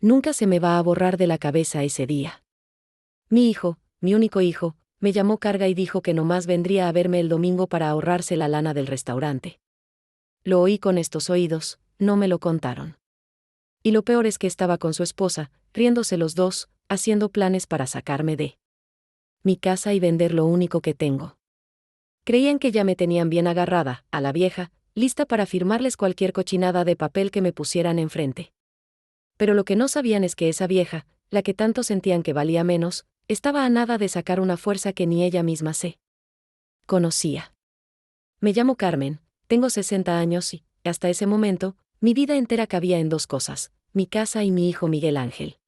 Nunca se me va a borrar de la cabeza ese día. Mi hijo, mi único hijo, me llamó Carga y dijo que nomás vendría a verme el domingo para ahorrarse la lana del restaurante. Lo oí con estos oídos, no me lo contaron. Y lo peor es que estaba con su esposa, riéndose los dos, haciendo planes para sacarme de mi casa y vender lo único que tengo. Creían que ya me tenían bien agarrada, a la vieja, lista para firmarles cualquier cochinada de papel que me pusieran enfrente. Pero lo que no sabían es que esa vieja, la que tanto sentían que valía menos, estaba a nada de sacar una fuerza que ni ella misma se conocía. Me llamo Carmen, tengo 60 años y, hasta ese momento, mi vida entera cabía en dos cosas, mi casa y mi hijo Miguel Ángel.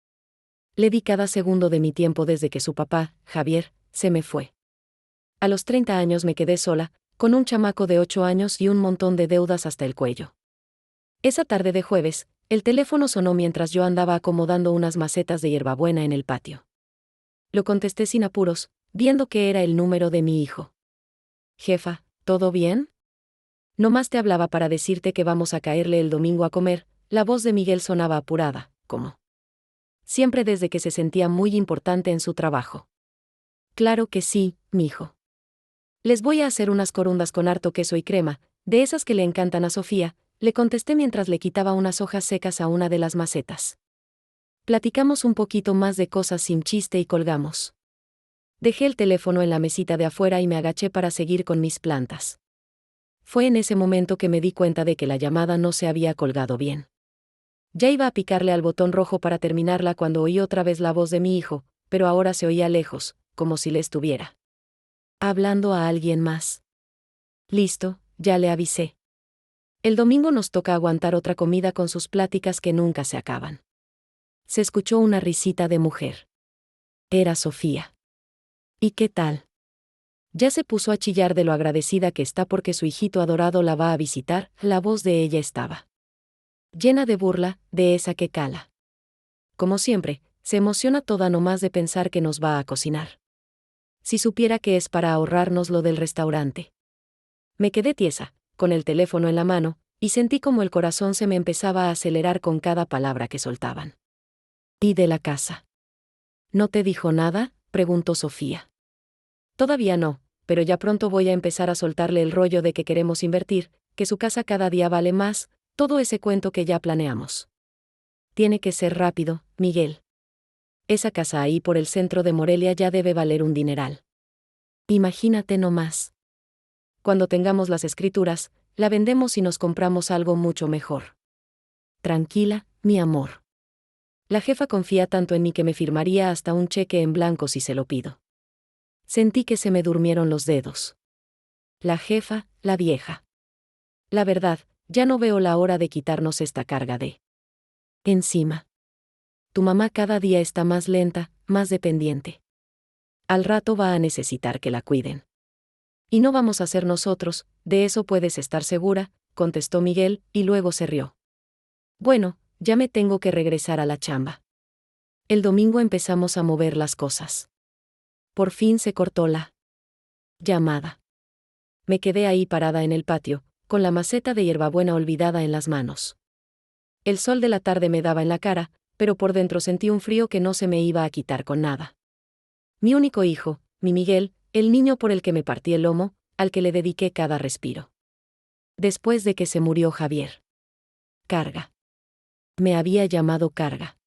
Le di cada segundo de mi tiempo desde que su papá, Javier, se me fue. A los 30 años me quedé sola, con un chamaco de 8 años y un montón de deudas hasta el cuello. Esa tarde de jueves, el teléfono sonó mientras yo andaba acomodando unas macetas de hierbabuena en el patio. Lo contesté sin apuros, viendo que era el número de mi hijo. Jefa, ¿todo bien? Nomás te hablaba para decirte que vamos a caerle el domingo a comer. La voz de Miguel sonaba apurada, como siempre desde que se sentía muy importante en su trabajo. Claro que sí, mijo. Les voy a hacer unas corundas con harto queso y crema, de esas que le encantan a Sofía, le contesté mientras le quitaba unas hojas secas a una de las macetas. Platicamos un poquito más de cosas sin chiste y colgamos. Dejé el teléfono en la mesita de afuera y me agaché para seguir con mis plantas. Fue en ese momento que me di cuenta de que la llamada no se había colgado bien. Ya iba a picarle al botón rojo para terminarla cuando oí otra vez la voz de mi hijo, pero ahora se oía lejos, como si le estuviera hablando a alguien más. Listo, ya le avisé. El domingo nos toca aguantar otra comida con sus pláticas que nunca se acaban. Se escuchó una risita de mujer. Era Sofía. ¿Y qué tal? Ya se puso a chillar de lo agradecida que está porque su hijito adorado la va a visitar. La voz de ella estaba llena de burla, de esa que cala. Como siempre, se emociona toda nomás de pensar que nos va a cocinar. Si supiera que es para ahorrarnos lo del restaurante. Me quedé tiesa, con el teléfono en la mano, y sentí como el corazón se me empezaba a acelerar con cada palabra que soltaban. ¿Y de la casa? ¿No te dijo nada?, preguntó Sofía. Todavía no, pero ya pronto voy a empezar a soltarle el rollo de que queremos invertir, que su casa cada día vale más, todo ese cuento que ya planeamos. Tiene que ser rápido, Miguel. Esa casa ahí por el centro de Morelia ya debe valer un dineral. Imagínate nomás. Cuando tengamos las escrituras, la vendemos y nos compramos algo mucho mejor. Tranquila, mi amor. La jefa confía tanto en mí que me firmaría hasta un cheque en blanco si se lo pido. Sentí que se me durmieron los dedos. La jefa, la vieja. La verdad, ya no veo la hora de quitarnos esta carga de encima. Tu mamá cada día está más lenta, más dependiente. Al rato va a necesitar que la cuiden. Y no vamos a ser nosotros, de eso puedes estar segura, contestó Miguel, y luego se rió. Bueno, ya me tengo que regresar a la chamba. El domingo empezamos a mover las cosas. Por fin se cortó la llamada. Me quedé ahí parada en el patio, con la maceta de hierbabuena olvidada en las manos. El sol de la tarde me daba en la cara, pero por dentro sentí un frío que no se me iba a quitar con nada. Mi único hijo, mi Miguel, el niño por el que me partí el lomo, al que le dediqué cada respiro. Después de que se murió Javier. Carga. Me había llamado Carga.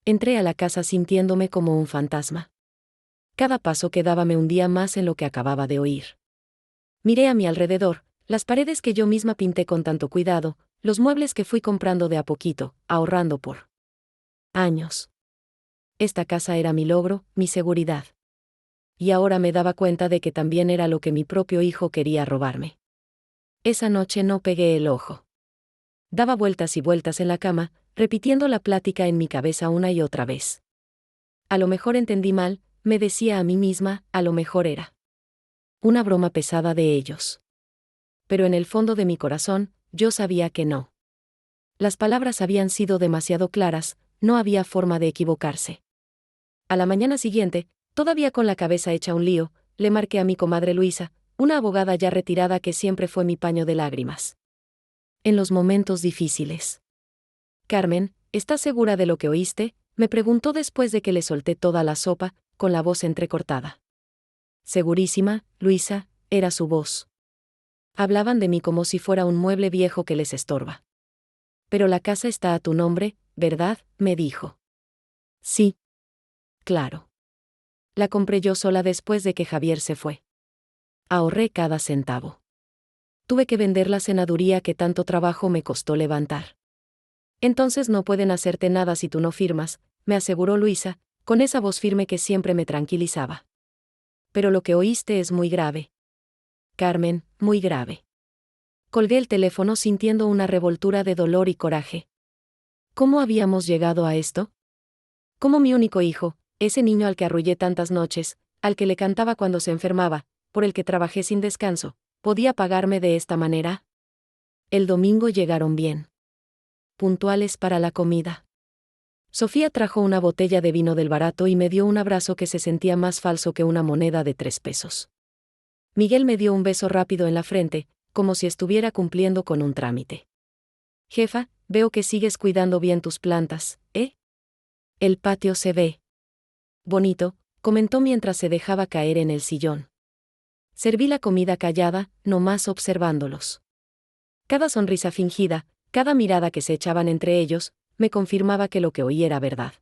Entré a la casa sintiéndome como un fantasma. Cada paso que daba me hundía más en lo que acababa de oír. Miré a mi alrededor, las paredes que yo misma pinté con tanto cuidado, los muebles que fui comprando de a poquito, ahorrando por años. Esta casa era mi logro, mi seguridad. Y ahora me daba cuenta de que también era lo que mi propio hijo quería robarme. Esa noche no pegué el ojo. Daba vueltas y vueltas en la cama, repitiendo la plática en mi cabeza una y otra vez. A lo mejor entendí mal, me decía a mí misma, a lo mejor era una broma pesada de ellos. Pero en el fondo de mi corazón, yo sabía que no. Las palabras habían sido demasiado claras, no había forma de equivocarse. A la mañana siguiente, todavía con la cabeza hecha un lío, le marqué a mi comadre Luisa, una abogada ya retirada que siempre fue mi paño de lágrimas en los momentos difíciles. Carmen, ¿estás segura de lo que oíste?, me preguntó después de que le solté toda la sopa, con la voz entrecortada. Segurísima, Luisa, era su voz. Hablaban de mí como si fuera un mueble viejo que les estorba. Pero la casa está a tu nombre, ¿verdad?, me dijo. Sí. Claro. La compré yo sola después de que Javier se fue. Ahorré cada centavo. Tuve que vender la senaduría que tanto trabajo me costó levantar. Entonces no pueden hacerte nada si tú no firmas, me aseguró Luisa, con esa voz firme que siempre me tranquilizaba. Pero lo que oíste es muy grave. Carmen, muy grave. Colgué el teléfono sintiendo una revoltura de dolor y coraje. ¿Cómo habíamos llegado a esto? ¿Cómo mi único hijo, ese niño al que arrullé tantas noches, al que le cantaba cuando se enfermaba, por el que trabajé sin descanso, podía pagarme de esta manera? El domingo llegaron bien. Puntuales para la comida. Sofía trajo una botella de vino del barato y me dio un abrazo que se sentía más falso que una moneda de 3 pesos. Miguel me dio un beso rápido en la frente, como si estuviera cumpliendo con un trámite. Jefa, veo que sigues cuidando bien tus plantas, ¿eh? El patio se ve bonito, comentó mientras se dejaba caer en el sillón. Serví la comida callada, nomás observándolos. Cada sonrisa fingida, cada mirada que se echaban entre ellos, me confirmaba que lo que oí era verdad.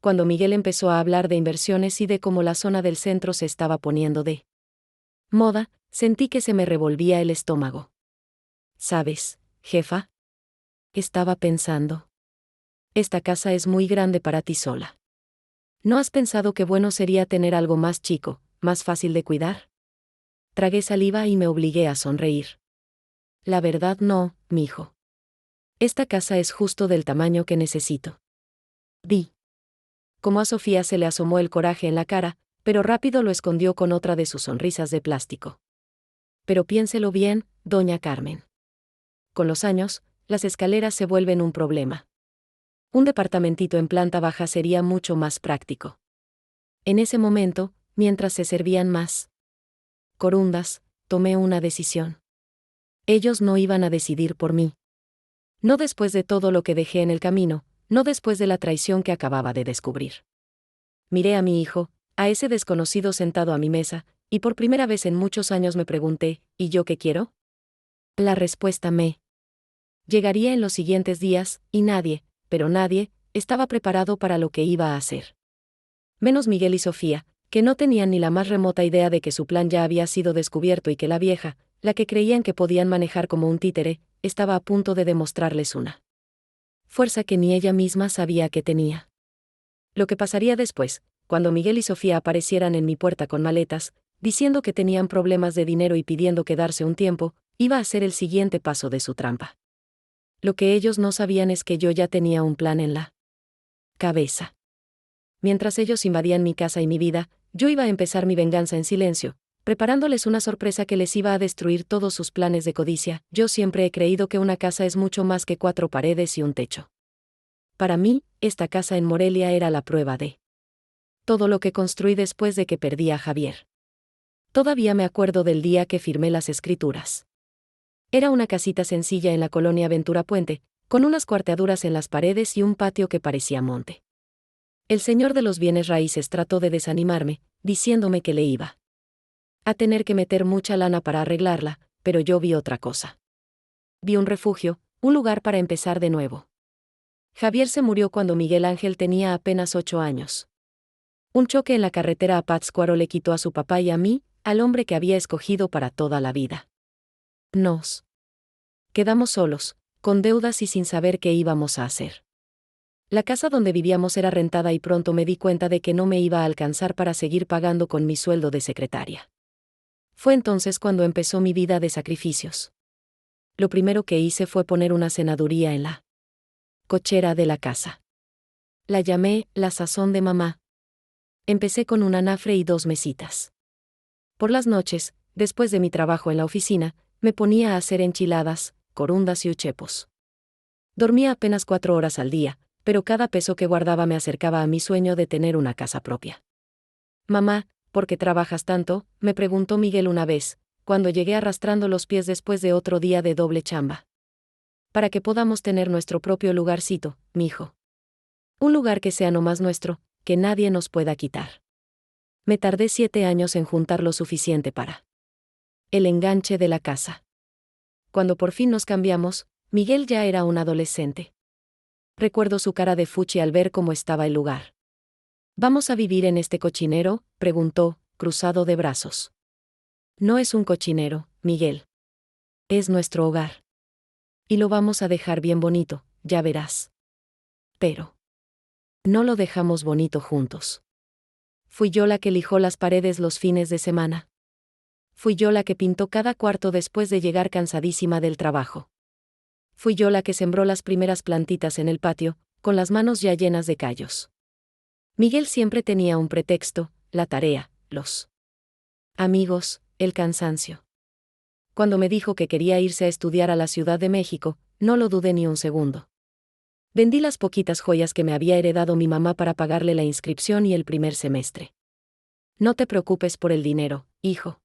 Cuando Miguel empezó a hablar de inversiones y de cómo la zona del centro se estaba poniendo de moda, sentí que se me revolvía el estómago. ¿Sabes, jefa? Estaba pensando. Esta casa es muy grande para ti sola. ¿No has pensado qué bueno sería tener algo más chico, más fácil de cuidar? Tragué saliva y me obligué a sonreír. La verdad no, mijo. Esta casa es justo del tamaño que necesito. Di. Como a Sofía se le asomó el coraje en la cara, pero rápido lo escondió con otra de sus sonrisas de plástico. Pero piénselo bien, doña Carmen. Con los años, las escaleras se vuelven un problema. Un departamentito en planta baja sería mucho más práctico. En ese momento, mientras se servían más corundas, tomé una decisión. Ellos no iban a decidir por mí. No después de todo lo que dejé en el camino, no después de la traición que acababa de descubrir. Miré a mi hijo, a ese desconocido sentado a mi mesa, y por primera vez en muchos años me pregunté, ¿y yo qué quiero? La respuesta me llegaría en los siguientes días, y nadie, pero nadie, estaba preparado para lo que iba a hacer. Menos Miguel y Sofía, que no tenían ni la más remota idea de que su plan ya había sido descubierto y que la vieja, la que creían que podían manejar como un títere, estaba a punto de demostrarles una fuerza que ni ella misma sabía que tenía. Lo que pasaría después, cuando Miguel y Sofía aparecieran en mi puerta con maletas, diciendo que tenían problemas de dinero y pidiendo quedarse un tiempo, iba a ser el siguiente paso de su trampa. Lo que ellos no sabían es que yo ya tenía un plan en la cabeza. Mientras ellos invadían mi casa y mi vida, yo iba a empezar mi venganza en silencio, preparándoles una sorpresa que les iba a destruir todos sus planes de codicia. Yo siempre he creído que una casa es mucho más que 4 paredes y un techo. Para mí, esta casa en Morelia era la prueba de todo lo que construí después de que perdí a Javier. Todavía me acuerdo del día que firmé las escrituras. Era una casita sencilla en la colonia Ventura Puente, con unas cuarteaduras en las paredes y un patio que parecía monte. El señor de los bienes raíces trató de desanimarme, diciéndome que le iba a tener que meter mucha lana para arreglarla, pero yo vi otra cosa. Vi un refugio, un lugar para empezar de nuevo. Javier se murió cuando Miguel Ángel tenía apenas 8 años. Un choque en la carretera a Pátzcuaro le quitó a su papá y a mí, al hombre que había escogido para toda la vida. Nos quedamos solos, con deudas y sin saber qué íbamos a hacer. La casa donde vivíamos era rentada y pronto me di cuenta de que no me iba a alcanzar para seguir pagando con mi sueldo de secretaria. Fue entonces cuando empezó mi vida de sacrificios. Lo primero que hice fue poner una cenaduría en la cochera de la casa. La llamé la sazón de mamá. Empecé con un anafre y 2 mesitas. Por las noches, después de mi trabajo en la oficina, me ponía a hacer enchiladas, corundas y uchepos. Dormía apenas 4 horas al día, pero cada peso que guardaba me acercaba a mi sueño de tener una casa propia. Mamá, ¿por qué trabajas tanto?, me preguntó Miguel una vez, cuando llegué arrastrando los pies después de otro día de doble chamba. para que podamos tener nuestro propio lugarcito, mijo. Un lugar que sea nomás nuestro, que nadie nos pueda quitar. Me tardé 7 años en juntar lo suficiente para el enganche de la casa. Cuando por fin nos cambiamos, Miguel ya era un adolescente. Recuerdo su cara de fuchi al ver cómo estaba el lugar. ¿Vamos a vivir en este cochinero?, preguntó, cruzado de brazos. No es un cochinero, Miguel. Es nuestro hogar. Y lo vamos a dejar bien bonito, ya verás. Pero no lo dejamos bonito juntos. Fui yo la que lijó las paredes los fines de semana. Fui yo la que pintó cada cuarto después de llegar cansadísima del trabajo. Fui yo la que sembró las primeras plantitas en el patio, con las manos ya llenas de callos. Miguel siempre tenía un pretexto: la tarea, los amigos, el cansancio. Cuando me dijo que quería irse a estudiar a la Ciudad de México, no lo dudé ni un segundo. Vendí las poquitas joyas que me había heredado mi mamá para pagarle la inscripción y el primer semestre. No te preocupes por el dinero, hijo.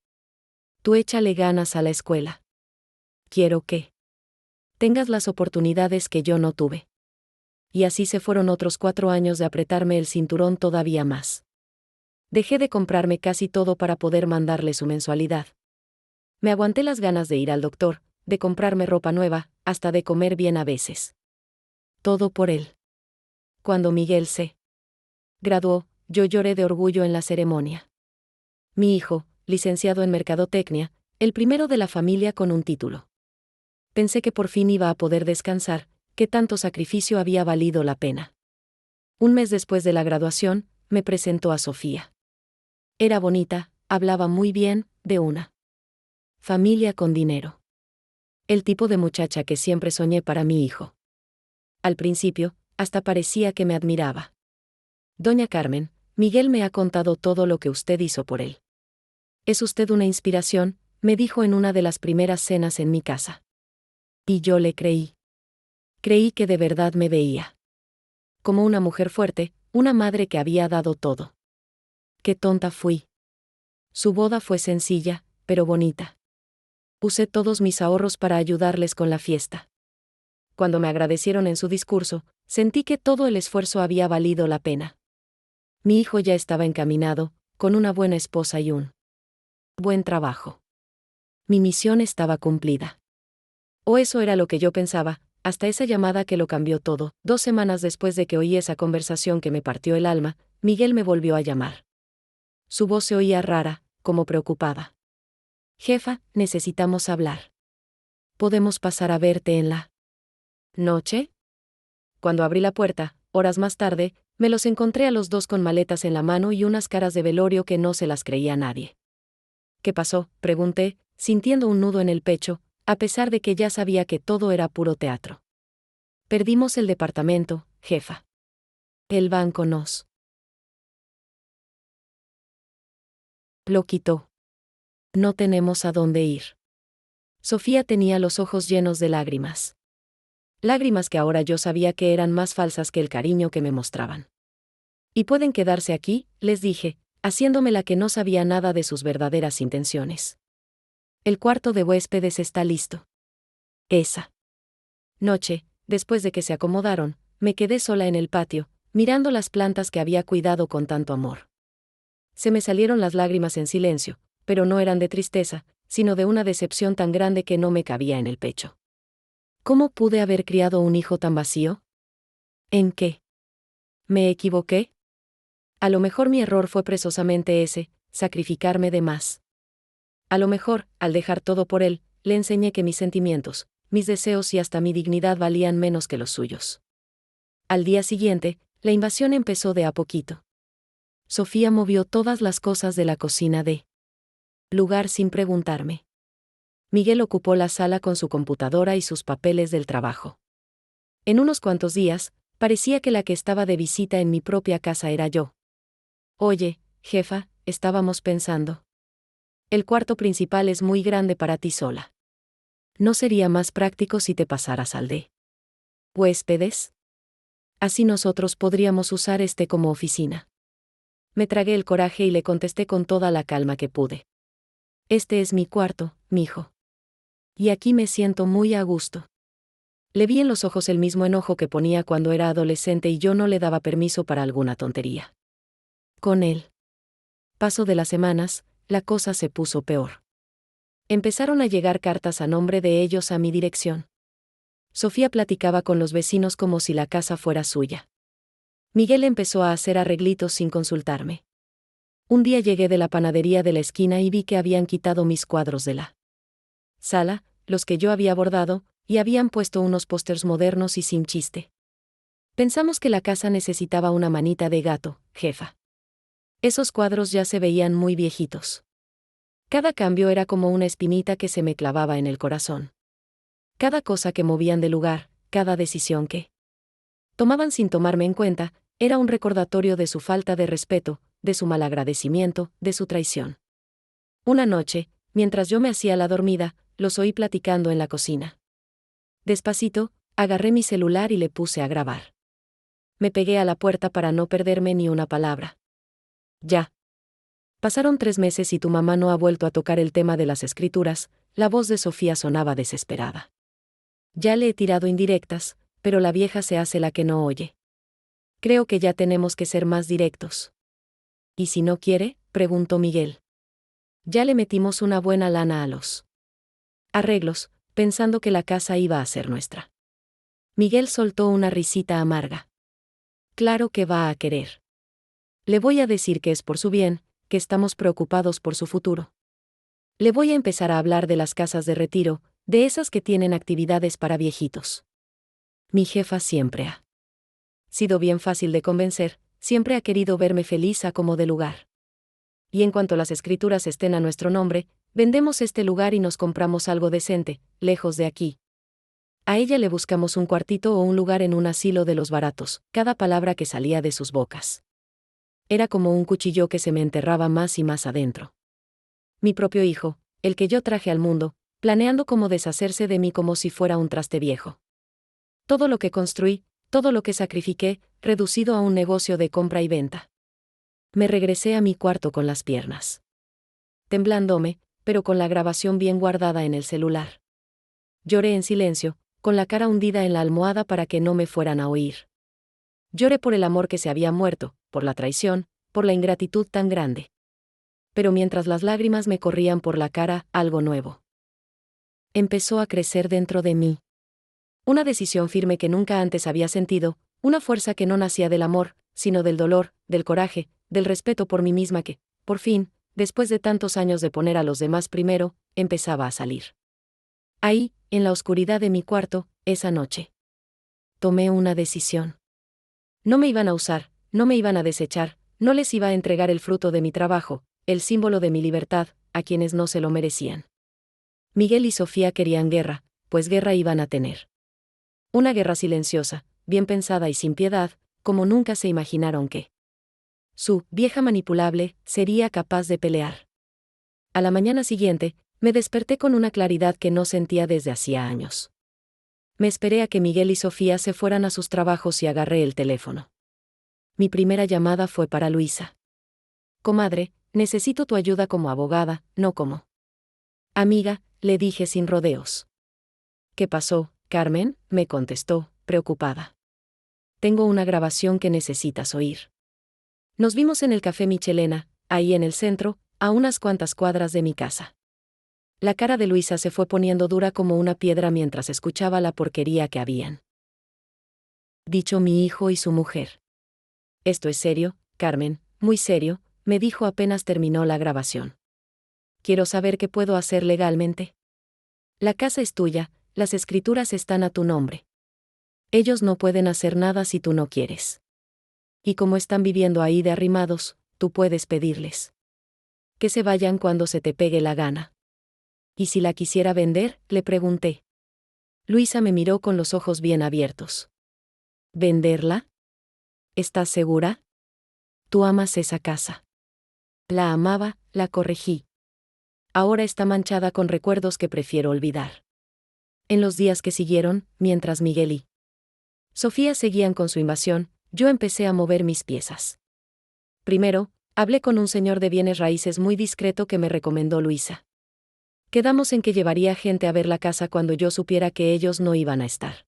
Tú échale ganas a la escuela. Quiero que tengas las oportunidades que yo no tuve. Y así se fueron otros 4 años de apretarme el cinturón todavía más. Dejé de comprarme casi todo para poder mandarle su mensualidad. Me aguanté las ganas de ir al doctor, de comprarme ropa nueva, hasta de comer bien a veces. Todo por él. Cuando Miguel se graduó, yo lloré de orgullo en la ceremonia. Mi hijo, licenciado en Mercadotecnia, el primero de la familia con un título. Pensé que por fin iba a poder descansar, que tanto sacrificio había valido la pena. Un mes después de la graduación, me presentó a Sofía. Era bonita, hablaba muy bien, de una familia con dinero. El tipo de muchacha que siempre soñé para mi hijo. Al principio, hasta parecía que me admiraba. Doña Carmen, Miguel me ha contado todo lo que usted hizo por él. Es usted una inspiración, me dijo en una de las primeras cenas en mi casa. Y yo le creí. Creí que de verdad me veía como una mujer fuerte, una madre que había dado todo. Qué tonta fui. Su boda fue sencilla, pero bonita. Usé todos mis ahorros para ayudarles con la fiesta. Cuando me agradecieron en su discurso, sentí que todo el esfuerzo había valido la pena. Mi hijo ya estaba encaminado, con una buena esposa y un buen trabajo. Mi misión estaba cumplida. O eso era lo que yo pensaba, hasta esa llamada que lo cambió todo. 2 semanas después de que oí esa conversación que me partió el alma, Miguel me volvió a llamar. Su voz se oía rara, como preocupada. Jefa, necesitamos hablar. ¿Podemos pasar a verte en la noche? Cuando abrí la puerta, horas más tarde, me los encontré a los dos con maletas en la mano y unas caras de velorio que no se las creía nadie. ¿Qué pasó?, pregunté, sintiendo un nudo en el pecho, a pesar de que ya sabía que todo era puro teatro. Perdimos el departamento, jefa. El banco nos lo quitó. No tenemos a dónde ir. Sofía tenía los ojos llenos de lágrimas. Lágrimas que ahora yo sabía que eran más falsas que el cariño que me mostraban. Y pueden quedarse aquí, les dije, haciéndome la que no sabía nada de sus verdaderas intenciones. El cuarto de huéspedes está listo. Esa noche, después de que se acomodaron, me quedé sola en el patio, mirando las plantas que había cuidado con tanto amor. Se me salieron las lágrimas en silencio, pero no eran de tristeza, sino de una decepción tan grande que no me cabía en el pecho. ¿Cómo pude haber criado un hijo tan vacío? ¿En qué me equivoqué? A lo mejor mi error fue precisamente ese, sacrificarme de más. A lo mejor, al dejar todo por él, le enseñé que mis sentimientos, mis deseos y hasta mi dignidad valían menos que los suyos. Al día siguiente, la invasión empezó de a poquito. Sofía movió todas las cosas de la cocina de lugar sin preguntarme. Miguel ocupó la sala con su computadora y sus papeles del trabajo. En unos cuantos días, parecía que la que estaba de visita en mi propia casa era yo. Oye, jefa, estábamos pensando. El cuarto principal es muy grande para ti sola. ¿No sería más práctico si te pasaras al de huéspedes? Así nosotros podríamos usar este como oficina. Me tragué el coraje y le contesté con toda la calma que pude. Este es mi cuarto, mijo. Y aquí me siento muy a gusto. Le vi en los ojos el mismo enojo que ponía cuando era adolescente y yo no le daba permiso para alguna tontería. Con él. Paso de las semanas, la cosa se puso peor. Empezaron a llegar cartas a nombre de ellos a mi dirección. Sofía platicaba con los vecinos como si la casa fuera suya. Miguel empezó a hacer arreglitos sin consultarme. Un día llegué de la panadería de la esquina y vi que habían quitado mis cuadros de la sala, los que yo había bordado, y habían puesto unos pósters modernos y sin chiste. Pensamos que la casa necesitaba una manita de gato, jefa. Esos cuadros ya se veían muy viejitos. Cada cambio era como una espinita que se me clavaba en el corazón. Cada cosa que movían de lugar, cada decisión que tomaban sin tomarme en cuenta, era un recordatorio de su falta de respeto, de su malagradecimiento, de su traición. Una noche, mientras yo me hacía la dormida, los oí platicando en la cocina. Despacito, agarré mi celular y le puse a grabar. Me pegué a la puerta para no perderme ni una palabra. Ya. Pasaron 3 meses y tu mamá no ha vuelto a tocar el tema de las escrituras, la voz de Sofía sonaba desesperada. Ya le he tirado indirectas, pero la vieja se hace la que no oye. Creo que ya tenemos que ser más directos. ¿Y si no quiere?, preguntó Miguel. Ya le metimos una buena lana a los arreglos, pensando que la casa iba a ser nuestra. Miguel soltó una risita amarga. Claro que va a querer. Le voy a decir que es por su bien, que estamos preocupados por su futuro. Le voy a empezar a hablar de las casas de retiro, de esas que tienen actividades para viejitos. Mi jefa siempre ha sido bien fácil de convencer, siempre ha querido verme feliz a como de lugar. Y en cuanto las escrituras estén a nuestro nombre, vendemos este lugar y nos compramos algo decente, lejos de aquí. A ella le buscamos un cuartito o un lugar en un asilo de los baratos, cada palabra que salía de sus bocas. Era como un cuchillo que se me enterraba más y más adentro. Mi propio hijo, el que yo traje al mundo, planeando cómo deshacerse de mí como si fuera un traste viejo. Todo lo que construí, todo lo que sacrifiqué, reducido a un negocio de compra y venta. Me regresé a mi cuarto con las piernas temblándome, pero con la grabación bien guardada en el celular. Lloré en silencio, con la cara hundida en la almohada para que no me fueran a oír. Lloré por el amor que se había muerto, por la traición, por la ingratitud tan grande. Pero mientras las lágrimas me corrían por la cara, algo nuevo empezó a crecer dentro de mí. Una decisión firme que nunca antes había sentido, una fuerza que no nacía del amor, sino del dolor, del coraje, del respeto por mí misma que, por fin, después de tantos años de poner a los demás primero, empezaba a salir. Ahí, en la oscuridad de mi cuarto, esa noche. Tomé una decisión. No me iban a usar, no me iban a desechar, no les iba a entregar el fruto de mi trabajo, el símbolo de mi libertad, a quienes no se lo merecían. Miguel y Sofía querían guerra, pues guerra iban a tener. Una guerra silenciosa, bien pensada y sin piedad, como nunca se imaginaron que su vieja manipulable sería capaz de pelear. A la mañana siguiente, me desperté con una claridad que no sentía desde hacía años. Me esperé a que Miguel y Sofía se fueran a sus trabajos y agarré el teléfono. Mi primera llamada fue para Luisa. Comadre, necesito tu ayuda como abogada, no como amiga, le dije sin rodeos. ¿Qué pasó, Carmen?, me contestó, preocupada. Tengo una grabación que necesitas oír. Nos vimos en el Café Michelena, ahí en el centro, a unas cuantas cuadras de mi casa. La cara de Luisa se fue poniendo dura como una piedra mientras escuchaba la porquería que habían dicho mi hijo y su mujer. Esto es serio, Carmen, muy serio, me dijo apenas terminó la grabación. Quiero saber qué puedo hacer legalmente. La casa es tuya, las escrituras están a tu nombre. Ellos no pueden hacer nada si tú no quieres. Y como están viviendo ahí de arrimados, tú puedes pedirles que se vayan cuando se te pegue la gana. ¿Y si la quisiera vender?, le pregunté. Luisa me miró con los ojos bien abiertos. ¿Venderla? ¿Estás segura? Tú amas esa casa. La amaba, la corregí. Ahora está manchada con recuerdos que prefiero olvidar. En los días que siguieron, mientras Miguel y Sofía seguían con su invasión, yo empecé a mover mis piezas. Primero, hablé con un señor de bienes raíces muy discreto que me recomendó Luisa. Quedamos en que llevaría gente a ver la casa cuando yo supiera que ellos no iban a estar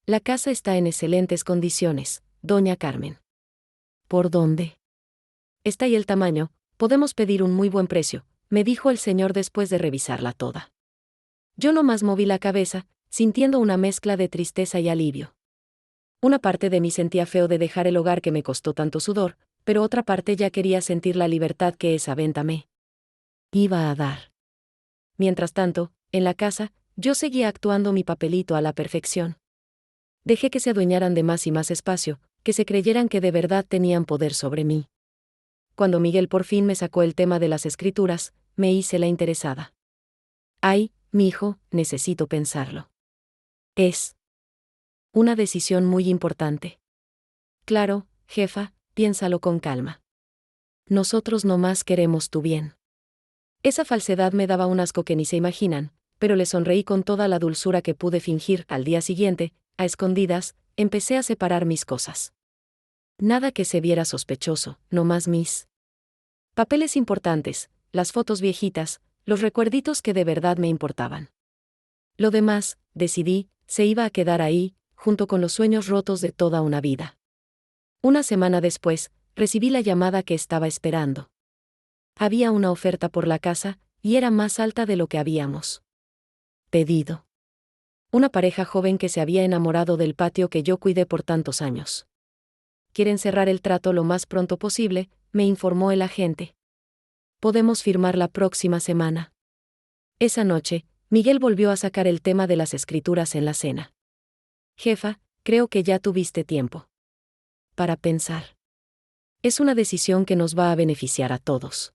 La casa está en excelentes condiciones, doña Carmen. ¿Por dónde? Está y el tamaño, podemos pedir un muy buen precio, me dijo el señor después de revisarla toda. Yo nomás moví la cabeza, sintiendo una mezcla de tristeza y alivio. Una parte de mí sentía feo de dejar el hogar que me costó tanto sudor, pero otra parte ya quería sentir la libertad que esa venta me iba a dar. Mientras tanto, en la casa, yo seguía actuando mi papelito a la perfección. Dejé que se adueñaran de más y más espacio, que se creyeran que de verdad tenían poder sobre mí. Cuando Miguel por fin me sacó el tema de las escrituras, me hice la interesada. Ay, mijo, necesito pensarlo. Es una decisión muy importante. Claro, jefa, piénsalo con calma. Nosotros nomás queremos tu bien. Esa falsedad me daba un asco que ni se imaginan, pero le sonreí con toda la dulzura que pude fingir. Al día siguiente, a escondidas, empecé a separar mis cosas. Nada que se viera sospechoso, nomás mis papeles importantes, las fotos viejitas, los recuerditos que de verdad me importaban. Lo demás, decidí, se iba a quedar ahí, junto con los sueños rotos de toda una vida. Una semana después, recibí la llamada que estaba esperando. Había una oferta por la casa, y era más alta de lo que habíamos pedido. Una pareja joven que se había enamorado del patio que yo cuidé por tantos años. Quieren cerrar el trato lo más pronto posible, me informó el agente. Podemos firmar la próxima semana. Esa noche, Miguel volvió a sacar el tema de las escrituras en la cena. Jefa, creo que ya tuviste tiempo para pensar. Es una decisión que nos va a beneficiar a todos.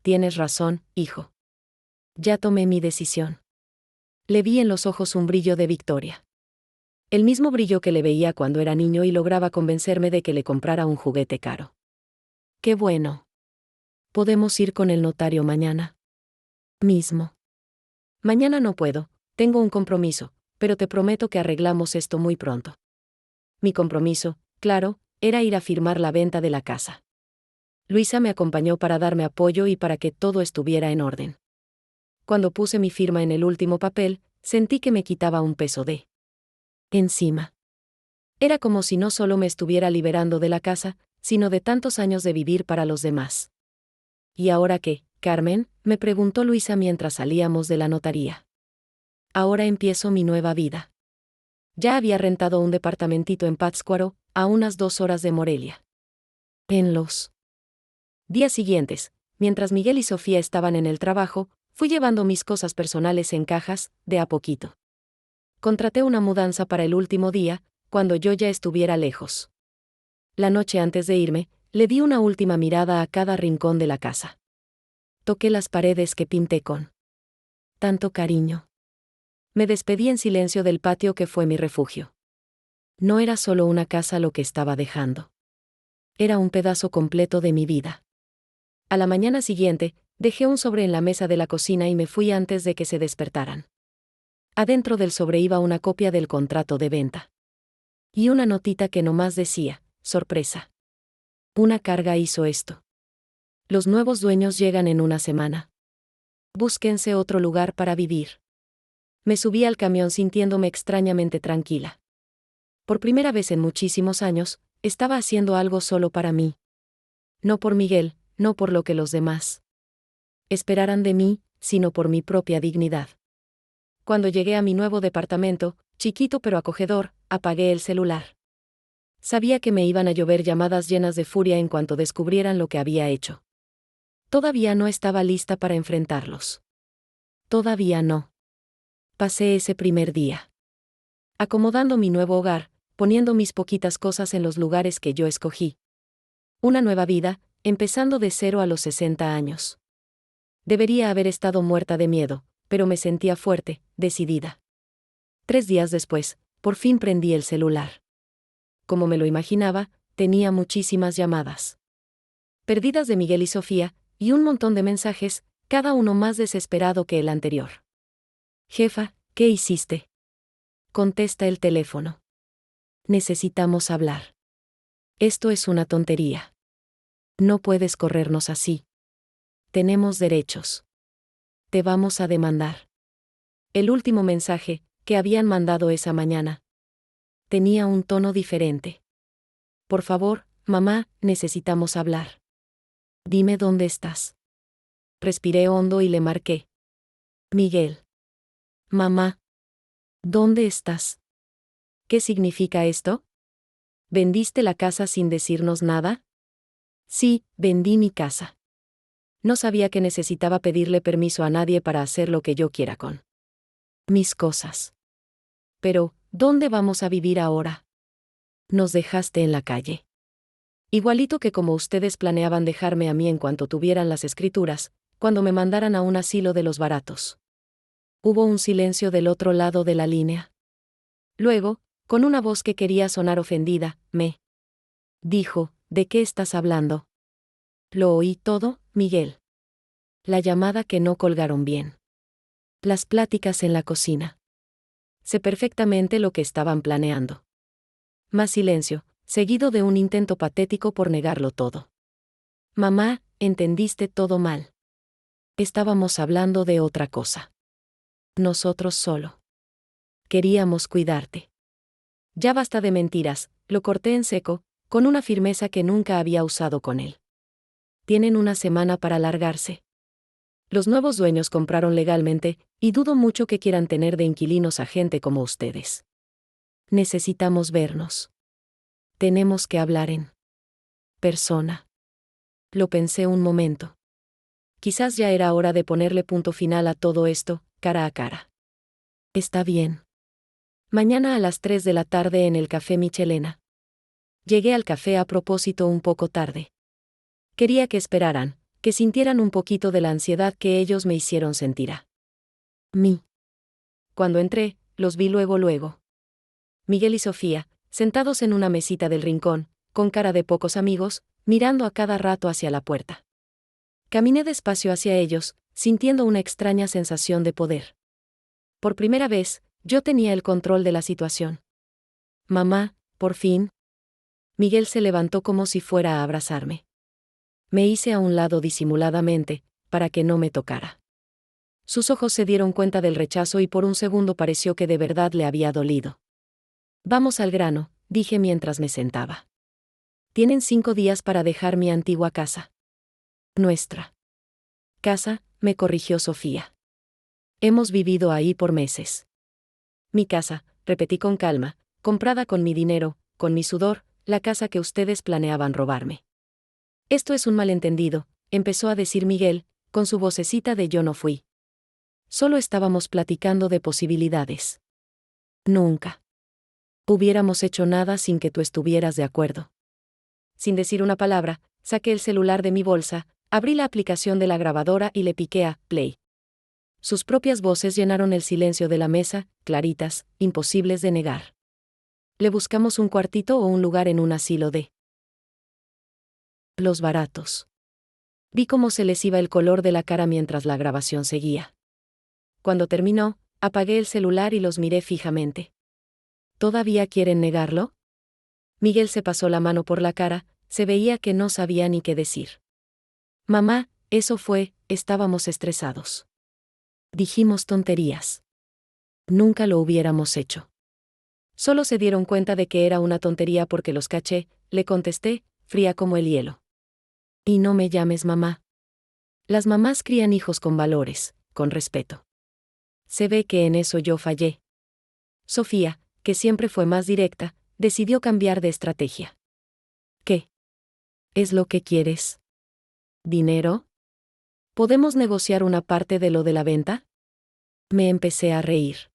Tienes razón, hijo. Ya tomé mi decisión. Le vi en los ojos un brillo de victoria. El mismo brillo que le veía cuando era niño y lograba convencerme de que le comprara un juguete caro. Qué bueno. ¿Podemos ir con el notario mañana mismo? Mañana no puedo, tengo un compromiso, pero te prometo que arreglamos esto muy pronto. Mi compromiso, claro, era ir a firmar la venta de la casa. Luisa me acompañó para darme apoyo y para que todo estuviera en orden. Cuando puse mi firma en el último papel, sentí que me quitaba un peso de encima. Era como si no solo me estuviera liberando de la casa, sino de tantos años de vivir para los demás. ¿Y ahora qué, Carmen?, me preguntó Luisa mientras salíamos de la notaría. Ahora empiezo mi nueva vida. Ya había rentado un departamentito en Pátzcuaro, a unas 2 horas de Morelia. En los días siguientes, mientras Miguel y Sofía estaban en el trabajo, fui llevando mis cosas personales en cajas, de a poquito. Contraté una mudanza para el último día, cuando yo ya estuviera lejos. La noche antes de irme, le di una última mirada a cada rincón de la casa. Toqué las paredes que pinté con tanto cariño. Me despedí en silencio del patio que fue mi refugio. No era solo una casa lo que estaba dejando. Era un pedazo completo de mi vida. A la mañana siguiente, dejé un sobre en la mesa de la cocina y me fui antes de que se despertaran. Adentro del sobre iba una copia del contrato de venta. Y una notita que nomás decía, sorpresa. Una carga hizo esto. Los nuevos dueños llegan en una semana. Búsquense otro lugar para vivir. Me subí al camión sintiéndome extrañamente tranquila. Por primera vez en muchísimos años, estaba haciendo algo solo para mí. No por Miguel, no por lo que los demás esperaran de mí, sino por mi propia dignidad. Cuando llegué a mi nuevo departamento, chiquito pero acogedor, apagué el celular. Sabía que me iban a llover llamadas llenas de furia en cuanto descubrieran lo que había hecho. Todavía no estaba lista para enfrentarlos. Todavía no. Pasé ese primer día acomodando mi nuevo hogar, poniendo mis poquitas cosas en los lugares que yo escogí. Una nueva vida, empezando de cero a los 60 años. Debería haber estado muerta de miedo, pero me sentía fuerte, decidida. 3 días después, por fin prendí el celular. Como me lo imaginaba, tenía muchísimas llamadas perdidas de Miguel y Sofía, y un montón de mensajes, cada uno más desesperado que el anterior. Jefa, ¿qué hiciste? Contesta el teléfono. Necesitamos hablar. Esto es una tontería. No puedes corrernos así. Tenemos derechos. Te vamos a demandar. El último mensaje, que habían mandado esa mañana. Tenía un tono diferente. Por favor, mamá, necesitamos hablar. Dime dónde estás. Respiré hondo y le marqué. Miguel. Mamá. ¿Dónde estás? ¿Qué significa esto? ¿Vendiste la casa sin decirnos nada? Sí, vendí mi casa. No sabía que necesitaba pedirle permiso a nadie para hacer lo que yo quiera con mis cosas. Pero, ¿dónde vamos a vivir ahora? Nos dejaste en la calle. Igualito que como ustedes planeaban dejarme a mí en cuanto tuvieran las escrituras, cuando me mandaran a un asilo de los baratos. Hubo un silencio del otro lado de la línea. Luego, con una voz que quería sonar ofendida, me dijo, ¿de qué estás hablando? Lo oí todo, Miguel. La llamada que no colgaron bien. Las pláticas en la cocina. Sé perfectamente lo que estaban planeando. Más silencio, seguido de un intento patético por negarlo todo. Mamá, entendiste todo mal. Estábamos hablando de otra cosa. Nosotros solo. Queríamos cuidarte. Ya basta de mentiras, lo corté en seco, con una firmeza que nunca había usado con él. Tienen una semana para largarse. Los nuevos dueños compraron legalmente, y dudo mucho que quieran tener de inquilinos a gente como ustedes. Necesitamos vernos. Tenemos que hablar en persona. Lo pensé un momento. Quizás ya era hora de ponerle punto final a todo esto, cara a cara. Está bien. Mañana a las 3 de la tarde en el Café Michelena. Llegué al café a propósito un poco tarde. Quería que esperaran, que sintieran un poquito de la ansiedad que ellos me hicieron sentir a mí. Cuando entré, los vi luego. Miguel y Sofía, sentados en una mesita del rincón, con cara de pocos amigos, mirando a cada rato hacia la puerta. Caminé despacio hacia ellos, sintiendo una extraña sensación de poder. Por primera vez, yo tenía el control de la situación. Mamá, por fin. Miguel se levantó como si fuera a abrazarme. Me hice a un lado disimuladamente, para que no me tocara. Sus ojos se dieron cuenta del rechazo y por un segundo pareció que de verdad le había dolido. Vamos al grano, dije mientras me sentaba. Tienen 5 días para dejar mi antigua casa. Nuestra casa, me corrigió Sofía. Hemos vivido ahí por meses. Mi casa, repetí con calma, comprada con mi dinero, con mi sudor, la casa que ustedes planeaban robarme. Esto es un malentendido, empezó a decir Miguel, con su vocecita de yo no fui. Solo estábamos platicando de posibilidades. Nunca hubiéramos hecho nada sin que tú estuvieras de acuerdo. Sin decir una palabra, saqué el celular de mi bolsa, abrí la aplicación de la grabadora y le piqué a play. Sus propias voces llenaron el silencio de la mesa, claritas, imposibles de negar. Le buscamos un cuartito o un lugar en un asilo de los baratos. Vi cómo se les iba el color de la cara mientras la grabación seguía. Cuando terminó, apagué el celular y los miré fijamente. ¿Todavía quieren negarlo? Miguel se pasó la mano por la cara, se veía que no sabía ni qué decir. Mamá, eso fue, estábamos estresados. Dijimos tonterías. Nunca lo hubiéramos hecho. Solo se dieron cuenta de que era una tontería porque los caché, le contesté, fría como el hielo. Y no me llames mamá. Las mamás crían hijos con valores, con respeto. Se ve que en eso yo fallé. Sofía, que siempre fue más directa, decidió cambiar de estrategia. ¿Qué es lo que quieres? ¿Dinero? ¿Podemos negociar una parte de lo de la venta? Me empecé a reír.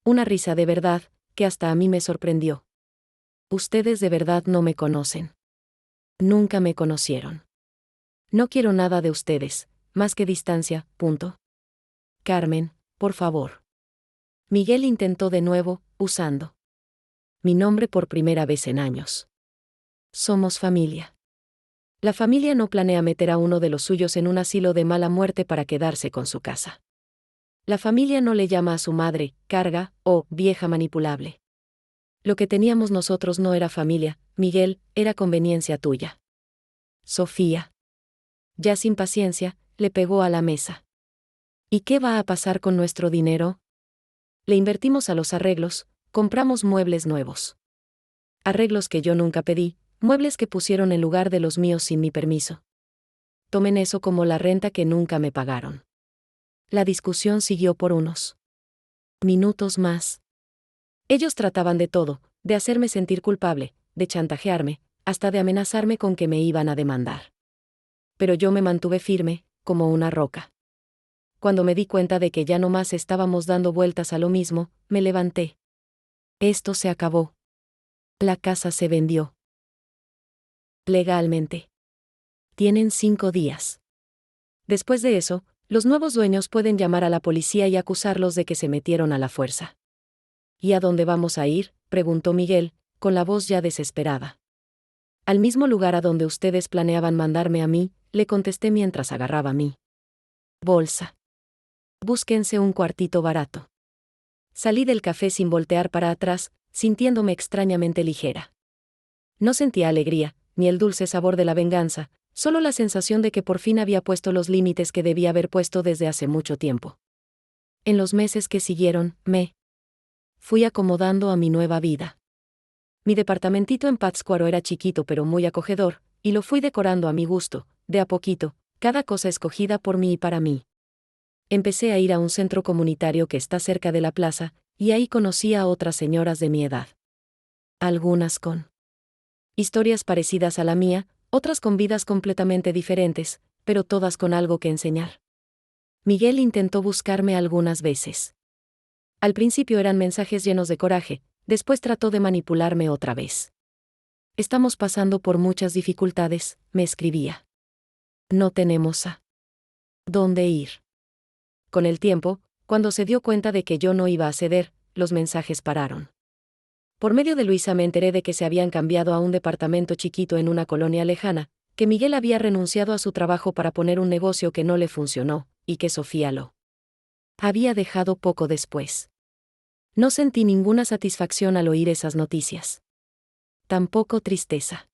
Una risa de verdad, que hasta a mí me sorprendió. Ustedes de verdad no me conocen. Nunca me conocieron. No quiero nada de ustedes, más que distancia, punto. Carmen, por favor. Miguel intentó de nuevo, usando mi nombre por primera vez en años. Somos familia. La familia no planea meter a uno de los suyos en un asilo de mala muerte para quedarse con su casa. La familia no le llama a su madre, carga, o vieja manipulable. Lo que teníamos nosotros no era familia, Miguel, era conveniencia tuya. Sofía. Ya sin paciencia, le pegó a la mesa. ¿Y qué va a pasar con nuestro dinero? Le invertimos a los arreglos, compramos muebles nuevos. Arreglos que yo nunca pedí, muebles que pusieron en lugar de los míos sin mi permiso. Tomen eso como la renta que nunca me pagaron. La discusión siguió por unos minutos más. Ellos trataban de todo, de hacerme sentir culpable, de chantajearme, hasta de amenazarme con que me iban a demandar. Pero yo me mantuve firme, como una roca. Cuando me di cuenta de que ya no más estábamos dando vueltas a lo mismo, me levanté. Esto se acabó. La casa se vendió. Legalmente. Tienen 5 días. Después de eso, los nuevos dueños pueden llamar a la policía y acusarlos de que se metieron a la fuerza. ¿Y a dónde vamos a ir?, preguntó Miguel, con la voz ya desesperada. Al mismo lugar a donde ustedes planeaban mandarme a mí, le contesté mientras agarraba mi bolsa. Búsquense un cuartito barato. Salí del café sin voltear para atrás, sintiéndome extrañamente ligera. No sentía alegría, ni el dulce sabor de la venganza, solo la sensación de que por fin había puesto los límites que debía haber puesto desde hace mucho tiempo. En los meses que siguieron, me fui acomodando a mi nueva vida. Mi departamentito en Pátzcuaro era chiquito pero muy acogedor, y lo fui decorando a mi gusto, de a poquito, cada cosa escogida por mí y para mí. Empecé a ir a un centro comunitario que está cerca de la plaza, y ahí conocí a otras señoras de mi edad. Algunas con historias parecidas a la mía, otras con vidas completamente diferentes, pero todas con algo que enseñar. Miguel intentó buscarme algunas veces. Al principio eran mensajes llenos de coraje, después trató de manipularme otra vez. Estamos pasando por muchas dificultades, me escribía. No tenemos a dónde ir. Con el tiempo, cuando se dio cuenta de que yo no iba a ceder, los mensajes pararon. Por medio de Luisa me enteré de que se habían cambiado a un departamento chiquito en una colonia lejana, que Miguel había renunciado a su trabajo para poner un negocio que no le funcionó, y que Sofía lo había dejado poco después. No sentí ninguna satisfacción al oír esas noticias. Tampoco tristeza.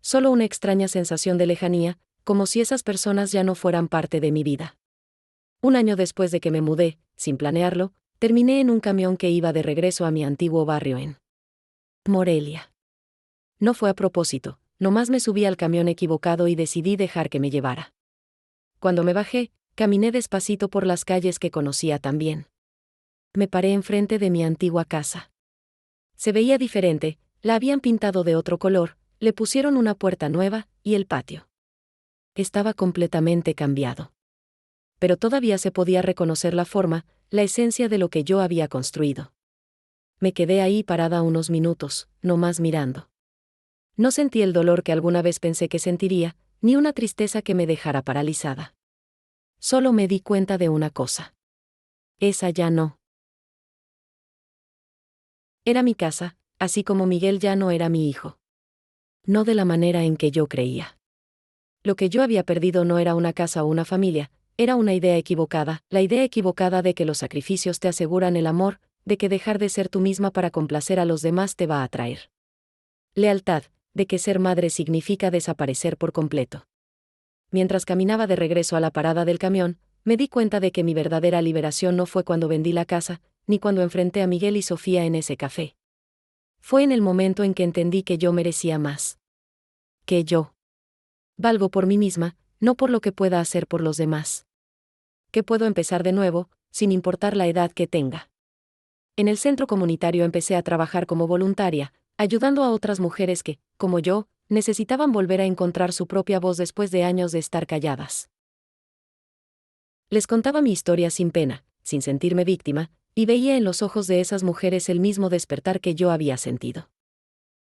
Solo una extraña sensación de lejanía, como si esas personas ya no fueran parte de mi vida. Un año después de que me mudé, sin planearlo, terminé en un camión que iba de regreso a mi antiguo barrio en Morelia. No fue a propósito, nomás me subí al camión equivocado y decidí dejar que me llevara. Cuando me bajé, caminé despacito por las calles que conocía tan bien. Me paré enfrente de mi antigua casa. Se veía diferente, la habían pintado de otro color, le pusieron una puerta nueva, y el patio estaba completamente cambiado. Pero todavía se podía reconocer la forma, la esencia de lo que yo había construido. Me quedé ahí parada unos minutos, nomás mirando. No sentí el dolor que alguna vez pensé que sentiría, ni una tristeza que me dejara paralizada. Solo me di cuenta de una cosa. Esa ya no era mi casa, así como Miguel ya no era mi hijo. No de la manera en que yo creía. Lo que yo había perdido no era una casa o una familia, era una idea equivocada, la idea equivocada de que los sacrificios te aseguran el amor, de que dejar de ser tú misma para complacer a los demás te va a atraer lealtad, de que ser madre significa desaparecer por completo. Mientras caminaba de regreso a la parada del camión, me di cuenta de que mi verdadera liberación no fue cuando vendí la casa, ni cuando enfrenté a Miguel y Sofía en ese café. Fue en el momento en que entendí que yo merecía más. Que yo valgo por mí misma, no por lo que pueda hacer por los demás. Que puedo empezar de nuevo, sin importar la edad que tenga. En el centro comunitario empecé a trabajar como voluntaria, ayudando a otras mujeres que, como yo, necesitaban volver a encontrar su propia voz después de años de estar calladas. Les contaba mi historia sin pena, sin sentirme víctima, y veía en los ojos de esas mujeres el mismo despertar que yo había sentido.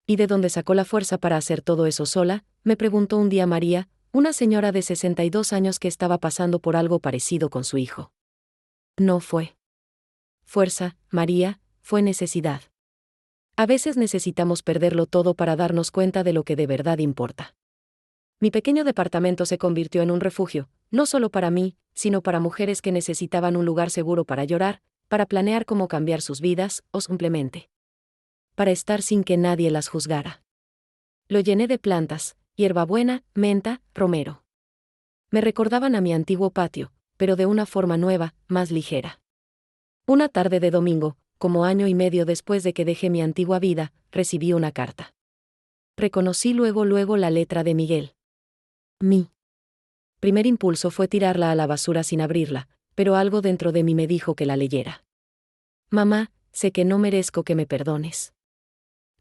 ¿Y de dónde sacó la fuerza para hacer todo eso sola?, me preguntó un día María, una señora de 62 años que estaba pasando por algo parecido con su hijo. No fue fuerza, María, fue necesidad. A veces necesitamos perderlo todo para darnos cuenta de lo que de verdad importa. Mi pequeño departamento se convirtió en un refugio, no solo para mí, sino para mujeres que necesitaban un lugar seguro para llorar, para planear cómo cambiar sus vidas, o simplemente para estar sin que nadie las juzgara. Lo llené de plantas, hierbabuena, menta, romero. Me recordaban a mi antiguo patio, pero de una forma nueva, más ligera. Una tarde de domingo, como año y medio después de que dejé mi antigua vida, recibí una carta. Reconocí luego la letra de Miguel. Mi primer impulso fue tirarla a la basura sin abrirla, pero algo dentro de mí me dijo que la leyera. Mamá, sé que no merezco que me perdones.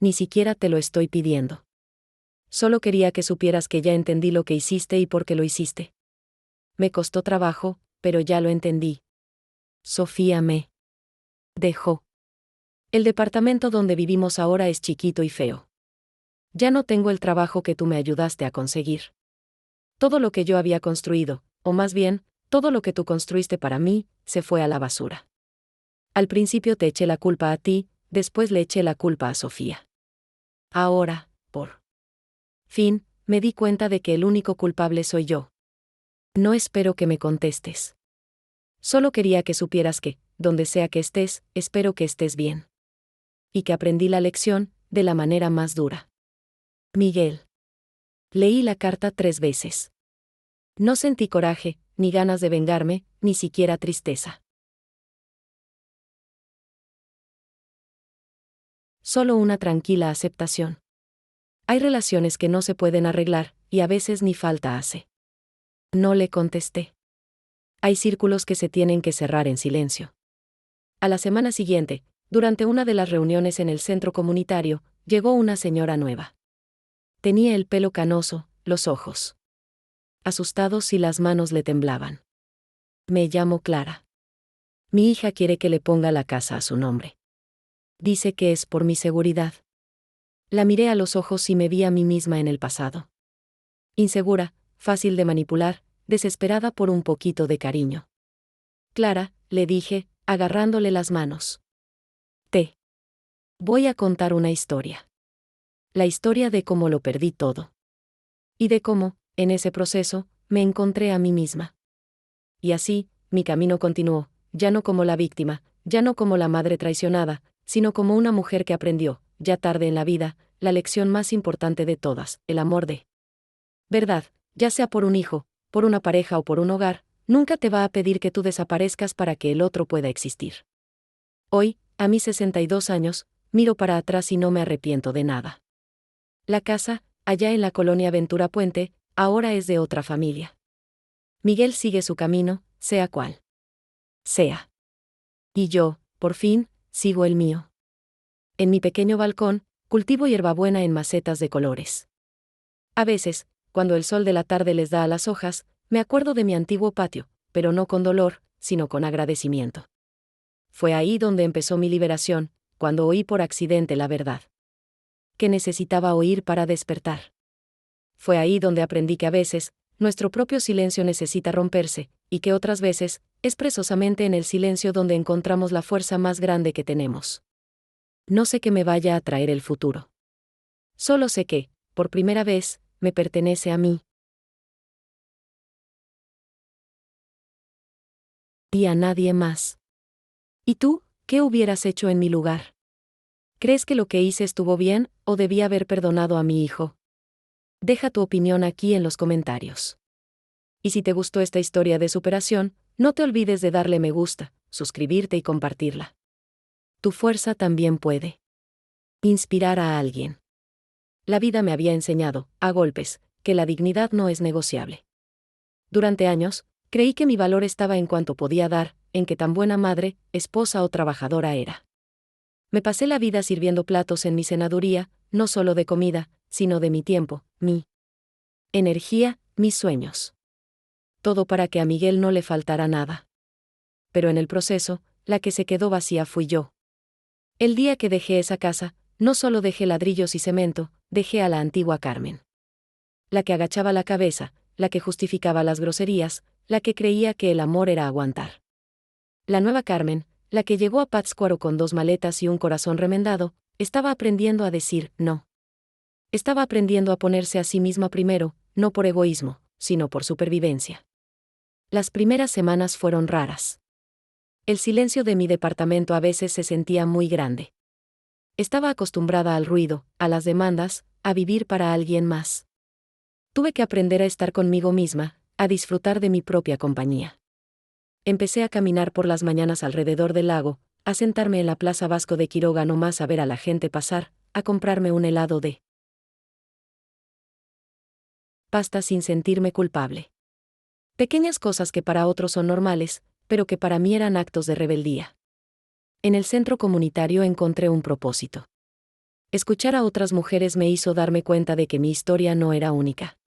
Ni siquiera te lo estoy pidiendo. Solo quería que supieras que ya entendí lo que hiciste y por qué lo hiciste. Me costó trabajo, pero ya lo entendí. Sofía me dejó. El departamento donde vivimos ahora es chiquito y feo. Ya no tengo el trabajo que tú me ayudaste a conseguir. Todo lo que yo había construido, o más bien, todo lo que tú construiste para mí, se fue a la basura. Al principio te eché la culpa a ti, después le eché la culpa a Sofía. Ahora, por fin, me di cuenta de que el único culpable soy yo. No espero que me contestes. Solo quería que supieras que, donde sea que estés, espero que estés bien. Y que aprendí la lección, de la manera más dura. Miguel. Leí la carta 3 veces. No sentí coraje, ni ganas de vengarme, ni siquiera tristeza. Solo una tranquila aceptación. Hay relaciones que no se pueden arreglar, y a veces ni falta hace. No le contesté. Hay círculos que se tienen que cerrar en silencio. A la semana siguiente, durante una de las reuniones en el centro comunitario, llegó una señora nueva. Tenía el pelo canoso, los ojos asustados y las manos le temblaban. Me llamo Clara. Mi hija quiere que le ponga la casa a su nombre. Dice que es por mi seguridad. La miré a los ojos y me vi a mí misma en el pasado. Insegura, fácil de manipular, desesperada por un poquito de cariño. Clara, le dije, agarrándole las manos. Te voy a contar una historia. La historia de cómo lo perdí todo. Y de cómo, en ese proceso, me encontré a mí misma. Y así, mi camino continuó, ya no como la víctima, ya no como la madre traicionada, sino como una mujer que aprendió, ya tarde en la vida, la lección más importante de todas, el amor de verdad, ya sea por un hijo, por una pareja o por un hogar, nunca te va a pedir que tú desaparezcas para que el otro pueda existir. Hoy, a mis 62 años, miro para atrás y no me arrepiento de nada. La casa, allá en la colonia Ventura Puente, ahora es de otra familia. Miguel sigue su camino, sea cual sea. Y yo, por fin, sigo el mío. En mi pequeño balcón, cultivo hierbabuena en macetas de colores. A veces, cuando el sol de la tarde les da a las hojas, me acuerdo de mi antiguo patio, pero no con dolor, sino con agradecimiento. Fue ahí donde empezó mi liberación, cuando oí por accidente la verdad. Que necesitaba oír para despertar. Fue ahí donde aprendí que a veces, nuestro propio silencio necesita romperse, y que otras veces, es precisamente en el silencio donde encontramos la fuerza más grande que tenemos. No sé qué me vaya a traer el futuro. Solo sé que, por primera vez, me pertenece a mí. Y a nadie más. ¿Y tú, qué hubieras hecho en mi lugar? ¿Crees que lo que hice estuvo bien, o debí haber perdonado a mi hijo? Deja tu opinión aquí en los comentarios. Y si te gustó esta historia de superación, no te olvides de darle me gusta, suscribirte y compartirla. Tu fuerza también puede inspirar a alguien. La vida me había enseñado, a golpes, que la dignidad no es negociable. Durante años, creí que mi valor estaba en cuanto podía dar, en que tan buena madre, esposa o trabajadora era. Me pasé la vida sirviendo platos en mi senaduría, no solo de comida, sino de mi tiempo, mi energía, mis sueños. Todo para que a Miguel no le faltara nada. Pero en el proceso, la que se quedó vacía fui yo. El día que dejé esa casa, no solo dejé ladrillos y cemento, dejé a la antigua Carmen. La que agachaba la cabeza, la que justificaba las groserías, la que creía que el amor era aguantar. La nueva Carmen, la que llegó a Pátzcuaro con 2 maletas y un corazón remendado, estaba aprendiendo a decir no. Estaba aprendiendo a ponerse a sí misma primero, no por egoísmo, sino por supervivencia. Las primeras semanas fueron raras. El silencio de mi departamento a veces se sentía muy grande. Estaba acostumbrada al ruido, a las demandas, a vivir para alguien más. Tuve que aprender a estar conmigo misma, a disfrutar de mi propia compañía. Empecé a caminar por las mañanas alrededor del lago, a sentarme en la Plaza Vasco de Quiroga nomás a ver a la gente pasar, a comprarme un helado de pasta sin sentirme culpable. Pequeñas cosas que para otros son normales, pero que para mí eran actos de rebeldía. En el centro comunitario encontré un propósito. Escuchar a otras mujeres me hizo darme cuenta de que mi historia no era única.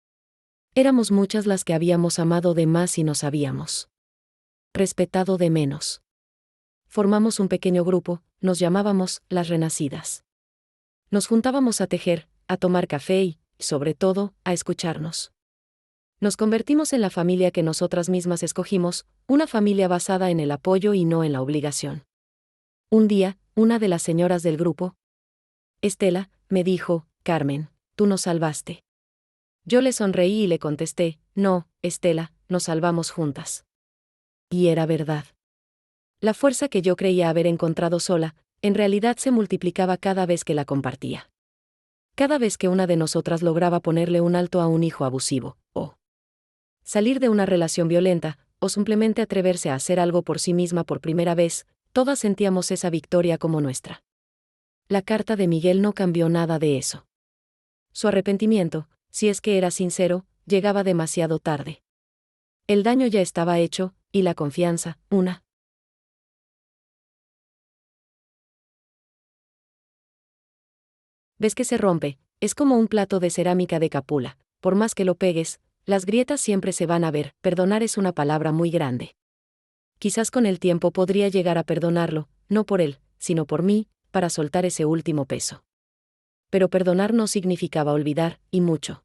Éramos muchas las que habíamos amado de más y nos habíamos respetado de menos. Formamos un pequeño grupo, nos llamábamos Las Renacidas. Nos juntábamos a tejer, a tomar café y, sobre todo, a escucharnos. Nos convertimos en la familia que nosotras mismas escogimos, una familia basada en el apoyo y no en la obligación. Un día, una de las señoras del grupo, Estela, me dijo: Carmen, tú nos salvaste. Yo le sonreí y le contesté: no, Estela, nos salvamos juntas. Y era verdad. La fuerza que yo creía haber encontrado sola, en realidad se multiplicaba cada vez que la compartía. Cada vez que una de nosotras lograba ponerle un alto a un hijo abusivo, o salir de una relación violenta, o simplemente atreverse a hacer algo por sí misma por primera vez, todas sentíamos esa victoria como nuestra. La carta de Miguel no cambió nada de eso. Su arrepentimiento, si es que era sincero, llegaba demasiado tarde. El daño ya estaba hecho, y la confianza, una vez que se rompe, es como un plato de cerámica de Capula, por más que lo pegues, las grietas siempre se van a ver. Perdonar es una palabra muy grande. Quizás con el tiempo podría llegar a perdonarlo, no por él, sino por mí, para soltar ese último peso. Pero perdonar no significaba olvidar, y mucho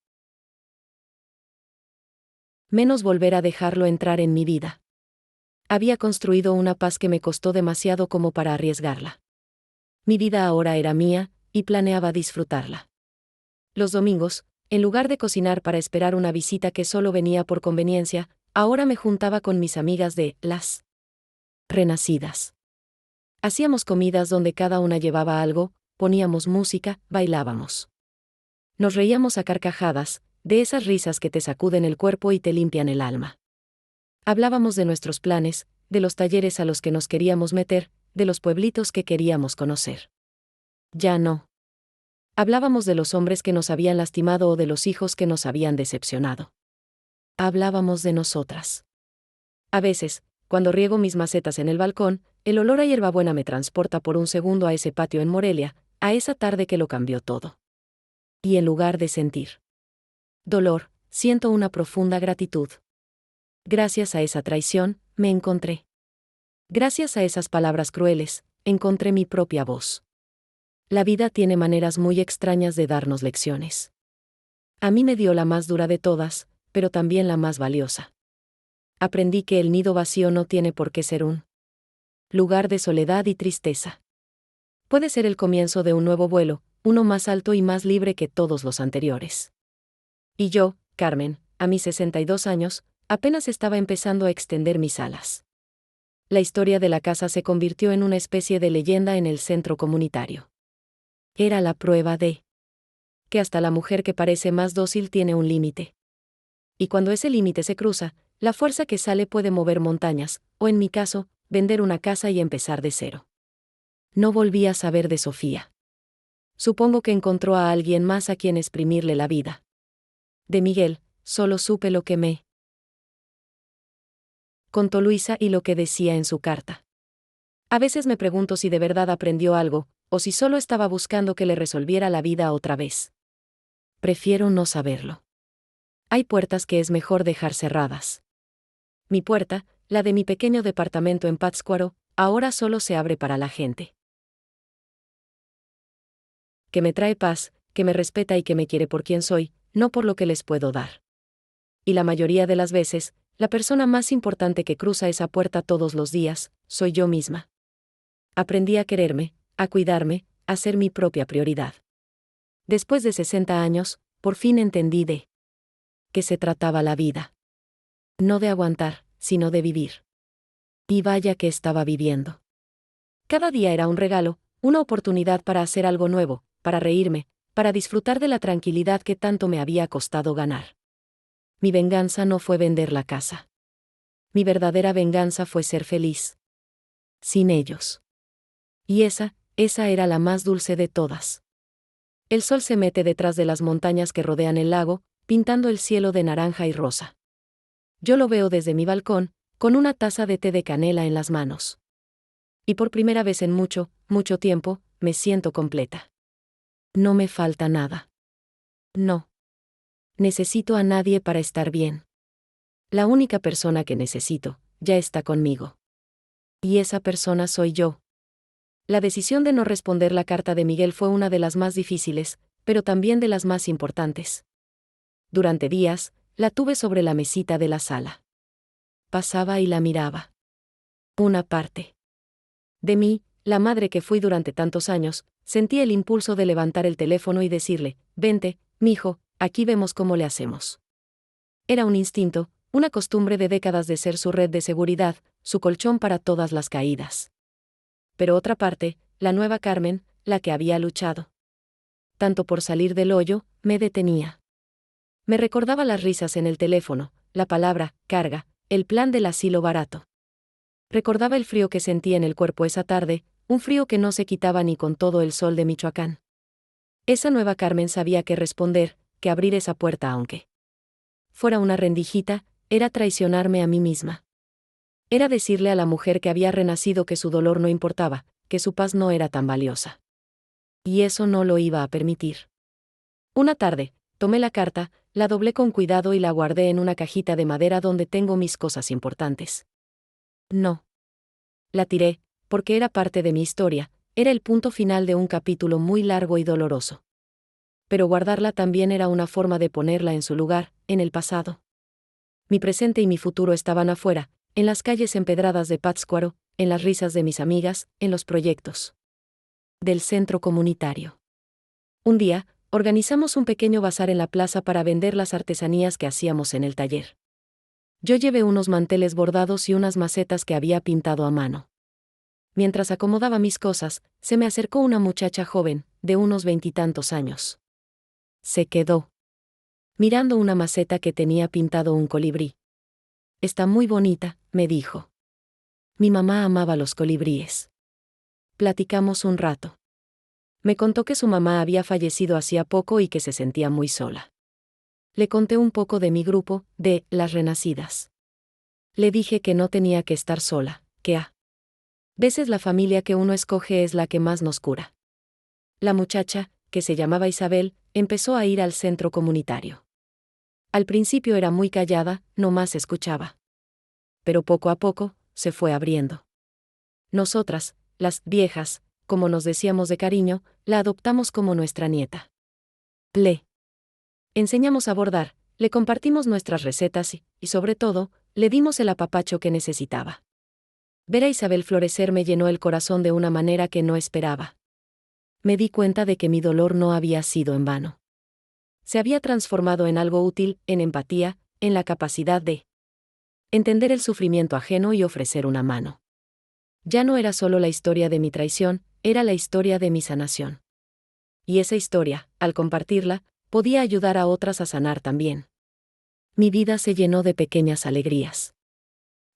menos volver a dejarlo entrar en mi vida. Había construido una paz que me costó demasiado como para arriesgarla. Mi vida ahora era mía, y planeaba disfrutarla. Los domingos, en lugar de cocinar para esperar una visita que solo venía por conveniencia, ahora me juntaba con mis amigas de Las Renacidas. Hacíamos comidas donde cada una llevaba algo, poníamos música, bailábamos. Nos reíamos a carcajadas, de esas risas que te sacuden el cuerpo y te limpian el alma. Hablábamos de nuestros planes, de los talleres a los que nos queríamos meter, de los pueblitos que queríamos conocer. Ya no. Hablábamos de los hombres que nos habían lastimado o de los hijos que nos habían decepcionado. Hablábamos de nosotras. A veces, cuando riego mis macetas en el balcón, el olor a hierbabuena me transporta por un segundo a ese patio en Morelia, a esa tarde que lo cambió todo. Y en lugar de sentir dolor, siento una profunda gratitud. Gracias a esa traición, me encontré. Gracias a esas palabras crueles, encontré mi propia voz. La vida tiene maneras muy extrañas de darnos lecciones. A mí me dio la más dura de todas, pero también la más valiosa. Aprendí que el nido vacío no tiene por qué ser un lugar de soledad y tristeza. Puede ser el comienzo de un nuevo vuelo, uno más alto y más libre que todos los anteriores. Y yo, Carmen, a mis 62 años, apenas estaba empezando a extender mis alas. La historia de la casa se convirtió en una especie de leyenda en el centro comunitario. Era la prueba de que hasta la mujer que parece más dócil tiene un límite. Y cuando ese límite se cruza, la fuerza que sale puede mover montañas, o en mi caso, vender una casa y empezar de cero. No volví a saber de Sofía. Supongo que encontró a alguien más a quien exprimirle la vida. De Miguel, solo supe lo que me contó Luisa y lo que decía en su carta. A veces me pregunto si de verdad aprendió algo, o si solo estaba buscando que le resolviera la vida otra vez. Prefiero no saberlo. Hay puertas que es mejor dejar cerradas. Mi puerta, la de mi pequeño departamento en Pátzcuaro, ahora solo se abre para la gente que me trae paz, que me respeta y que me quiere por quien soy, no por lo que les puedo dar. Y la mayoría de las veces, la persona más importante que cruza esa puerta todos los días, soy yo misma. Aprendí a quererme, a cuidarme, a ser mi propia prioridad. Después de 60 años, por fin entendí de qué se trataba la vida. No de aguantar, sino de vivir. Y vaya que estaba viviendo. Cada día era un regalo, una oportunidad para hacer algo nuevo, para reírme, para disfrutar de la tranquilidad que tanto me había costado ganar. Mi venganza no fue vender la casa. Mi verdadera venganza fue ser feliz sin ellos. Y esa era la más dulce de todas. El sol se mete detrás de las montañas que rodean el lago, pintando el cielo de naranja y rosa. Yo lo veo desde mi balcón, con una taza de té de canela en las manos. Y por primera vez en mucho, mucho tiempo, me siento completa. No me falta nada. No. Necesito a nadie para estar bien. La única persona que necesito, ya está conmigo. Y esa persona soy yo. La decisión de no responder la carta de Miguel fue una de las más difíciles, pero también de las más importantes. Durante días, la tuve sobre la mesita de la sala. Pasaba y la miraba. Una parte de mí, la madre que fui durante tantos años, sentía el impulso de levantar el teléfono y decirle: vente, mijo, aquí vemos cómo le hacemos. Era un instinto, una costumbre de décadas de ser su red de seguridad, su colchón para todas las caídas. Pero otra parte, la nueva Carmen, la que había luchado tanto por salir del hoyo, me detenía. Me recordaba las risas en el teléfono, la palabra carga, el plan del asilo barato. Recordaba el frío que sentía en el cuerpo esa tarde, un frío que no se quitaba ni con todo el sol de Michoacán. Esa nueva Carmen sabía qué responder, que abrir esa puerta aunque fuera una rendijita, era traicionarme a mí misma. Era decirle a la mujer que había renacido que su dolor no importaba, que su paz no era tan valiosa. Y eso no lo iba a permitir. Una tarde, tomé la carta, la doblé con cuidado y la guardé en una cajita de madera donde tengo mis cosas importantes. No. La tiré, porque era parte de mi historia, era el punto final de un capítulo muy largo y doloroso. Pero guardarla también era una forma de ponerla en su lugar, en el pasado. Mi presente y mi futuro estaban afuera, en las calles empedradas de Pátzcuaro, en las risas de mis amigas, en los proyectos del centro comunitario. Un día, organizamos un pequeño bazar en la plaza para vender las artesanías que hacíamos en el taller. Yo llevé unos manteles bordados y unas macetas que había pintado a mano. Mientras acomodaba mis cosas, se me acercó una muchacha joven, de unos 20 años. Se quedó mirando una maceta que tenía pintado un colibrí. Está muy bonita, me dijo. Mi mamá amaba los colibríes. Platicamos un rato. Me contó que su mamá había fallecido hacía poco y que se sentía muy sola. Le conté un poco de mi grupo, de Las Renacidas. Le dije que no tenía que estar sola, que a veces la familia que uno escoge es la que más nos cura. La muchacha, que se llamaba Isabel, empezó a ir al centro comunitario. Al principio era muy callada, no más escuchaba. Pero poco a poco, se fue abriendo. Nosotras, las viejas, como nos decíamos de cariño, la adoptamos como nuestra nieta. Le enseñamos a bordar, le compartimos nuestras recetas y sobre todo, le dimos el apapacho que necesitaba. Ver a Isabel florecer me llenó el corazón de una manera que no esperaba. Me di cuenta de que mi dolor no había sido en vano. Se había transformado en algo útil, en empatía, en la capacidad de entender el sufrimiento ajeno y ofrecer una mano. Ya no era solo la historia de mi traición, era la historia de mi sanación. Y esa historia, al compartirla, podía ayudar a otras a sanar también. Mi vida se llenó de pequeñas alegrías.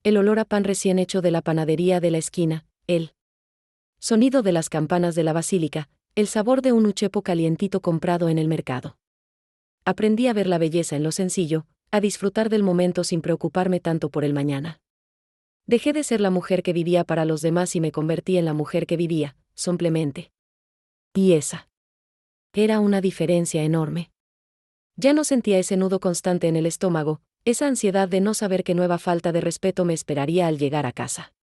El olor a pan recién hecho de la panadería de la esquina, el sonido de las campanas de la basílica, el sabor de un uchepo calientito comprado en el mercado. Aprendí a ver la belleza en lo sencillo, a disfrutar del momento sin preocuparme tanto por el mañana. Dejé de ser la mujer que vivía para los demás y me convertí en la mujer que vivía, simplemente. Y esa era una diferencia enorme. Ya no sentía ese nudo constante en el estómago, esa ansiedad de no saber qué nueva falta de respeto me esperaría al llegar a casa.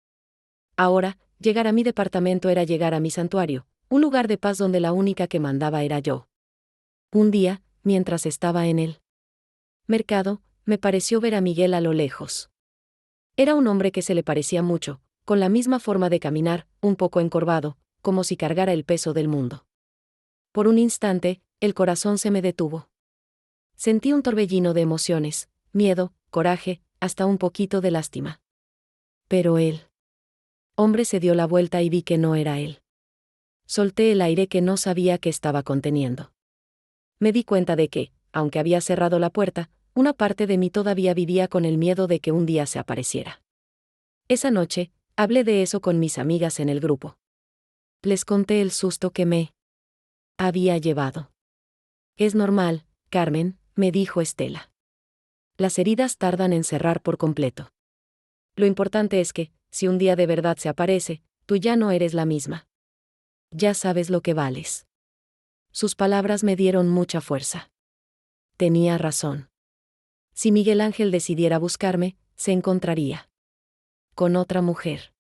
Ahora, llegar a mi departamento era llegar a mi santuario, un lugar de paz donde la única que mandaba era yo. Un día, mientras estaba en el mercado, me pareció ver a Miguel a lo lejos. Era un hombre que se le parecía mucho, con la misma forma de caminar, un poco encorvado, como si cargara el peso del mundo. Por un instante, el corazón se me detuvo. Sentí un torbellino de emociones, miedo, coraje, hasta un poquito de lástima. Pero él. Hombre se dio la vuelta y vi que no era él. Solté el aire que no sabía que estaba conteniendo. Me di cuenta de que, aunque había cerrado la puerta, una parte de mí todavía vivía con el miedo de que un día se apareciera. Esa noche, hablé de eso con mis amigas en el grupo. Les conté el susto que me había llevado. Es normal, Carmen, me dijo Estela. Las heridas tardan en cerrar por completo. Lo importante es que, si un día de verdad se aparece, tú ya no eres la misma. Ya sabes lo que vales. Sus palabras me dieron mucha fuerza. Tenía razón. Si Miguel Ángel decidiera buscarme, se encontraría con otra mujer.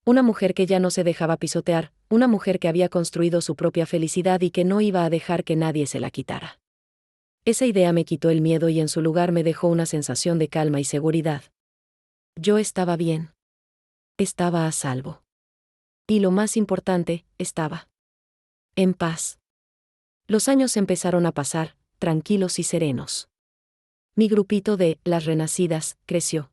Una mujer que ya no se dejaba pisotear, una mujer que había construido su propia felicidad y que no iba a dejar que nadie se la quitara. Esa idea me quitó el miedo y en su lugar me dejó una sensación de calma y seguridad. Yo estaba bien. Estaba a salvo. Y lo más importante, estaba en paz. Los años empezaron a pasar, tranquilos y serenos. Mi grupito de las renacidas creció.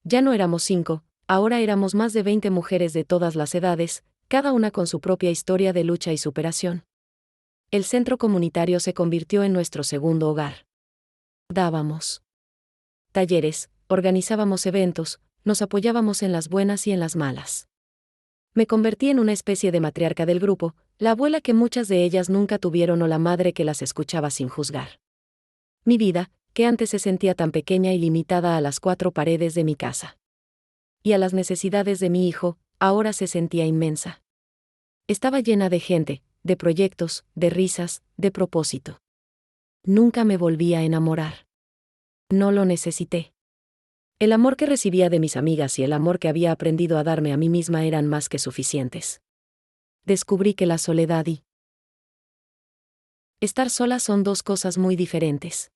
Ya no éramos 5, ahora éramos más de 20 mujeres de todas las edades, cada una con su propia historia de lucha y superación. El centro comunitario se convirtió en nuestro segundo hogar. Dábamos talleres, organizábamos eventos, nos apoyábamos en las buenas y en las malas. Me convertí en una especie de matriarca del grupo, la abuela que muchas de ellas nunca tuvieron o la madre que las escuchaba sin juzgar. Mi vida, que antes se sentía tan pequeña y limitada a las 4 paredes de mi casa y a las necesidades de mi hijo, ahora se sentía inmensa. Estaba llena de gente, de proyectos, de risas, de propósito. Nunca me volví a enamorar. No lo necesité. El amor que recibía de mis amigas y el amor que había aprendido a darme a mí misma eran más que suficientes. Descubrí que la soledad y estar sola son dos cosas muy diferentes.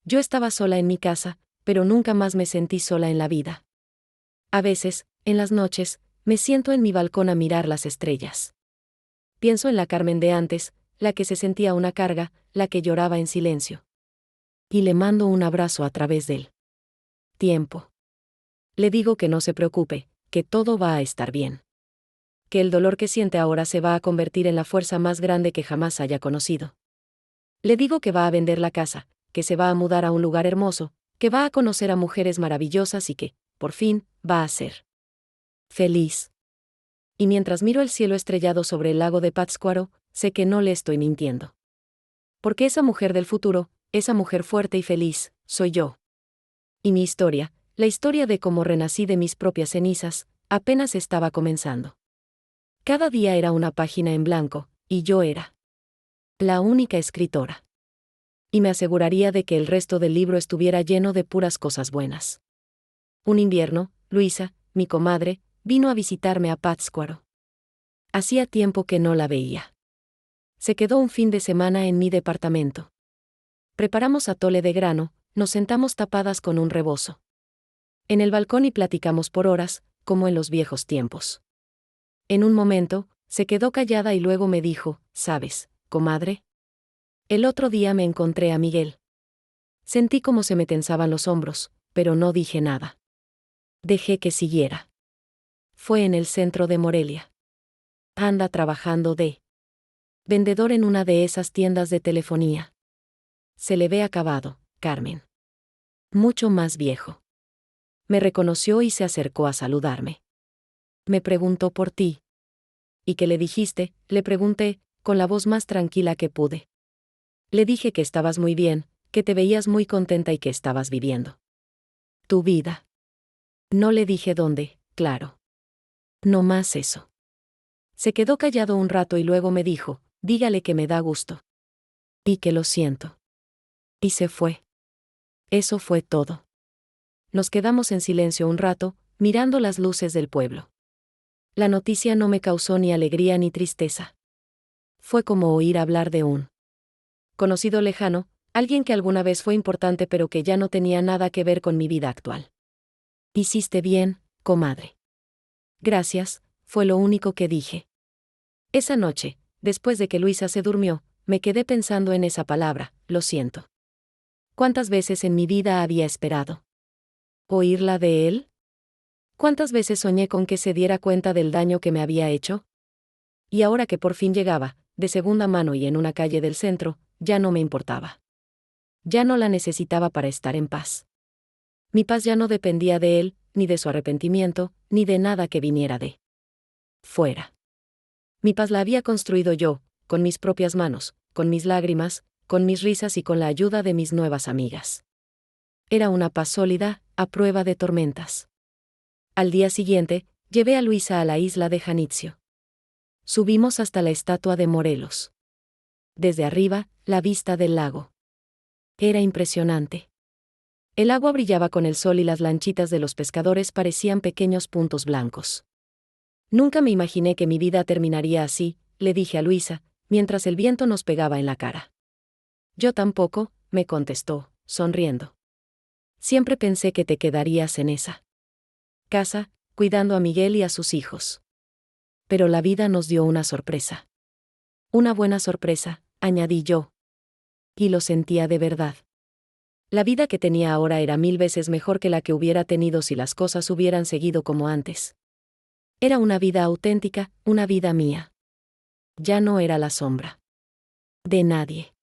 Yo estaba sola en mi casa, pero nunca más me sentí sola en la vida. A veces, en las noches, me siento en mi balcón a mirar las estrellas. Pienso en la Carmen de antes, la que se sentía una carga, la que lloraba en silencio. Y le mando un abrazo a través del tiempo. Le digo que no se preocupe, que todo va a estar bien. Que el dolor que siente ahora se va a convertir en la fuerza más grande que jamás haya conocido. Le digo que va a vender la casa, que se va a mudar a un lugar hermoso, que va a conocer a mujeres maravillosas y que, por fin, va a ser feliz. Y mientras miro el cielo estrellado sobre el lago de Pátzcuaro, sé que no le estoy mintiendo. Porque esa mujer del futuro, esa mujer fuerte y feliz, soy yo. Y mi historia, la historia de cómo renací de mis propias cenizas, apenas estaba comenzando. Cada día era una página en blanco, y yo era la única escritora. Y me aseguraría de que el resto del libro estuviera lleno de puras cosas buenas. Un invierno, Luisa, mi comadre, vino a visitarme a Pátzcuaro. Hacía tiempo que no la veía. Se quedó un fin de semana en mi departamento. Preparamos atole de grano, nos sentamos tapadas con un rebozo en el balcón y platicamos por horas, como en los viejos tiempos. En un momento, se quedó callada y luego me dijo, ¿sabes, comadre? El otro día me encontré a Miguel. Sentí como se me tensaban los hombros, pero no dije nada. Dejé que siguiera. Fue en el centro de Morelia. Anda trabajando de vendedor en una de esas tiendas de telefonía. Se le ve acabado, Carmen. Mucho más viejo. Me reconoció y se acercó a saludarme. Me preguntó por ti. ¿Y qué le dijiste?, le pregunté, con la voz más tranquila que pude. Le dije que estabas muy bien, que te veías muy contenta y que estabas viviendo tu vida. No le dije dónde, claro. No más eso. Se quedó callado un rato y luego me dijo, dígale que me da gusto. Y que lo siento. Y se fue. Eso fue todo. Nos quedamos en silencio un rato, mirando las luces del pueblo. La noticia no me causó ni alegría ni tristeza. Fue como oír hablar de un conocido lejano, alguien que alguna vez fue importante pero que ya no tenía nada que ver con mi vida actual. Hiciste bien, comadre. Gracias, fue lo único que dije. Esa noche, después de que Luisa se durmió, me quedé pensando en esa palabra, lo siento. ¿Cuántas veces en mi vida había esperado oírla de él? ¿Cuántas veces soñé con que se diera cuenta del daño que me había hecho? Y ahora que por fin llegaba, de segunda mano y en una calle del centro, ya no me importaba. Ya no la necesitaba para estar en paz. Mi paz ya no dependía de él, ni de su arrepentimiento, ni de nada que viniera de fuera. Mi paz la había construido yo, con mis propias manos, con mis lágrimas, con mis risas y con la ayuda de mis nuevas amigas. Era una paz sólida, a prueba de tormentas. Al día siguiente, llevé a Luisa a la isla de Janitzio. Subimos hasta la estatua de Morelos. Desde arriba, la vista del lago. Era impresionante. El agua brillaba con el sol y las lanchitas de los pescadores parecían pequeños puntos blancos. Nunca me imaginé que mi vida terminaría así, le dije a Luisa, mientras el viento nos pegaba en la cara. Yo tampoco, me contestó, sonriendo. Siempre pensé que te quedarías en esa casa, cuidando a Miguel y a sus hijos. Pero la vida nos dio una sorpresa. Una buena sorpresa, añadí yo. Y lo sentía de verdad. La vida que tenía ahora era 1000 veces mejor que la que hubiera tenido si las cosas hubieran seguido como antes. Era una vida auténtica, una vida mía. Ya no era la sombra de nadie.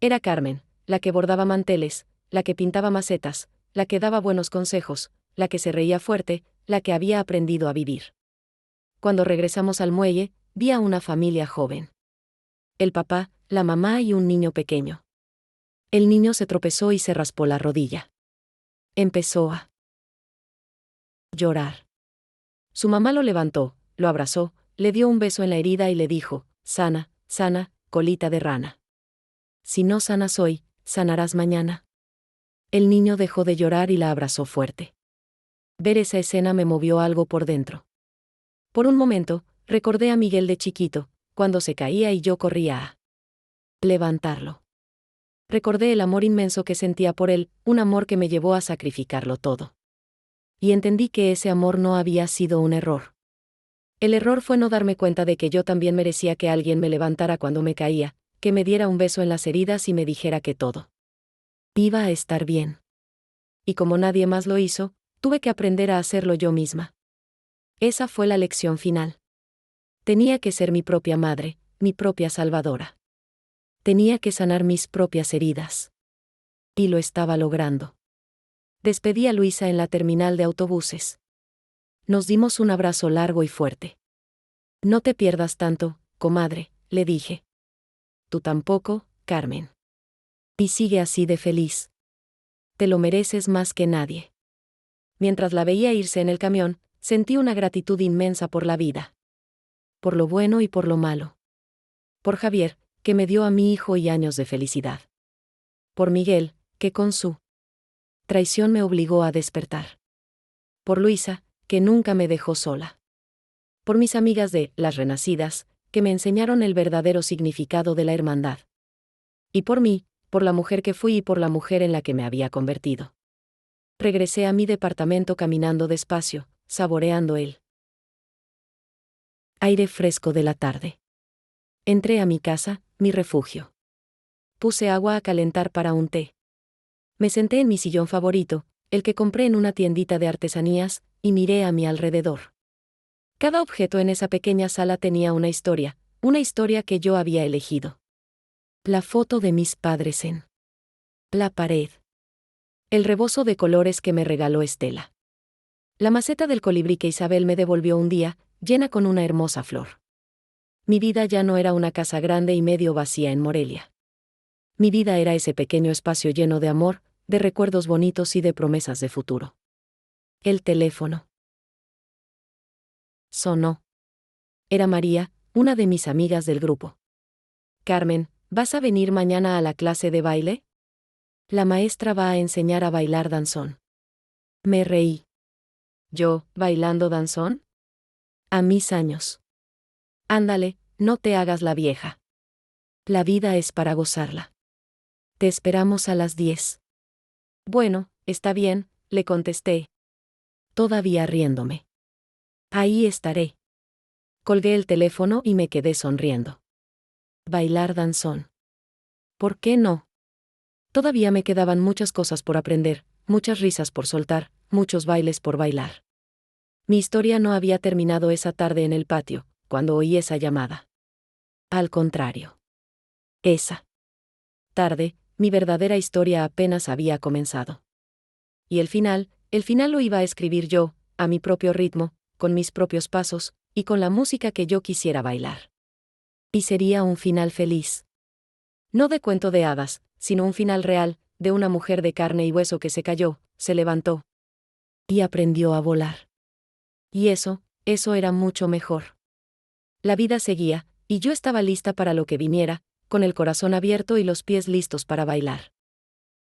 Era Carmen, la que bordaba manteles, la que pintaba macetas, la que daba buenos consejos, la que se reía fuerte, la que había aprendido a vivir. Cuando regresamos al muelle, vi a una familia joven. El papá, la mamá y un niño pequeño. El niño se tropezó y se raspó la rodilla. Empezó a llorar. Su mamá lo levantó, lo abrazó, le dio un beso en la herida y le dijo, sana, sana, colita de rana. Si no sanas hoy, sanarás mañana. El niño dejó de llorar y la abrazó fuerte. Ver esa escena me movió algo por dentro. Por un momento, recordé a Miguel de chiquito, cuando se caía y yo corría a levantarlo. Recordé el amor inmenso que sentía por él, un amor que me llevó a sacrificarlo todo. Y entendí que ese amor no había sido un error. El error fue no darme cuenta de que yo también merecía que alguien me levantara cuando me caía, que me diera un beso en las heridas y me dijera que todo iba a estar bien. Y como nadie más lo hizo, tuve que aprender a hacerlo yo misma. Esa fue la lección final. Tenía que ser mi propia madre, mi propia salvadora. Tenía que sanar mis propias heridas. Y lo estaba logrando. Despedí a Luisa en la terminal de autobuses. Nos dimos un abrazo largo y fuerte. No te pierdas tanto, comadre, le dije. Tú tampoco, Carmen. Y sigue así de feliz. Te lo mereces más que nadie. Mientras la veía irse en el camión, sentí una gratitud inmensa por la vida. Por lo bueno y por lo malo. Por Javier, que me dio a mi hijo y años de felicidad. Por Miguel, que con su traición me obligó a despertar. Por Luisa, que nunca me dejó sola. Por mis amigas de Las Renacidas, que me enseñaron el verdadero significado de la hermandad. Y por mí, por la mujer que fui y por la mujer en la que me había convertido. Regresé a mi departamento caminando despacio, saboreando el aire fresco de la tarde. Entré a mi casa, mi refugio. Puse agua a calentar para un té. Me senté en mi sillón favorito, el que compré en una tiendita de artesanías, y miré a mi alrededor. Cada objeto en esa pequeña sala tenía una historia que yo había elegido. La foto de mis padres en la pared. El rebozo de colores que me regaló Estela. La maceta del colibrí que Isabel me devolvió un día, llena con una hermosa flor. Mi vida ya no era una casa grande y medio vacía en Morelia. Mi vida era ese pequeño espacio lleno de amor, de recuerdos bonitos y de promesas de futuro. El teléfono sonó. Era María, una de mis amigas del grupo. Carmen, ¿vas a venir mañana a la clase de baile? La maestra va a enseñar a bailar danzón. Me reí. ¿Yo, bailando danzón? A mis años. Ándale, no te hagas la vieja. La vida es para gozarla. Te esperamos a las 10. Bueno, está bien, le contesté. Todavía riéndome. Ahí estaré. Colgué el teléfono y me quedé sonriendo. Bailar danzón. ¿Por qué no? Todavía me quedaban muchas cosas por aprender, muchas risas por soltar, muchos bailes por bailar. Mi historia no había terminado esa tarde en el patio, cuando oí esa llamada. Al contrario. Esa tarde, mi verdadera historia apenas había comenzado. Y el final lo iba a escribir yo, a mi propio ritmo, con mis propios pasos, y con la música que yo quisiera bailar. Y sería un final feliz. No de cuento de hadas, sino un final real, de una mujer de carne y hueso que se cayó, se levantó y aprendió a volar. Y eso era mucho mejor. La vida seguía, y yo estaba lista para lo que viniera, con el corazón abierto y los pies listos para bailar.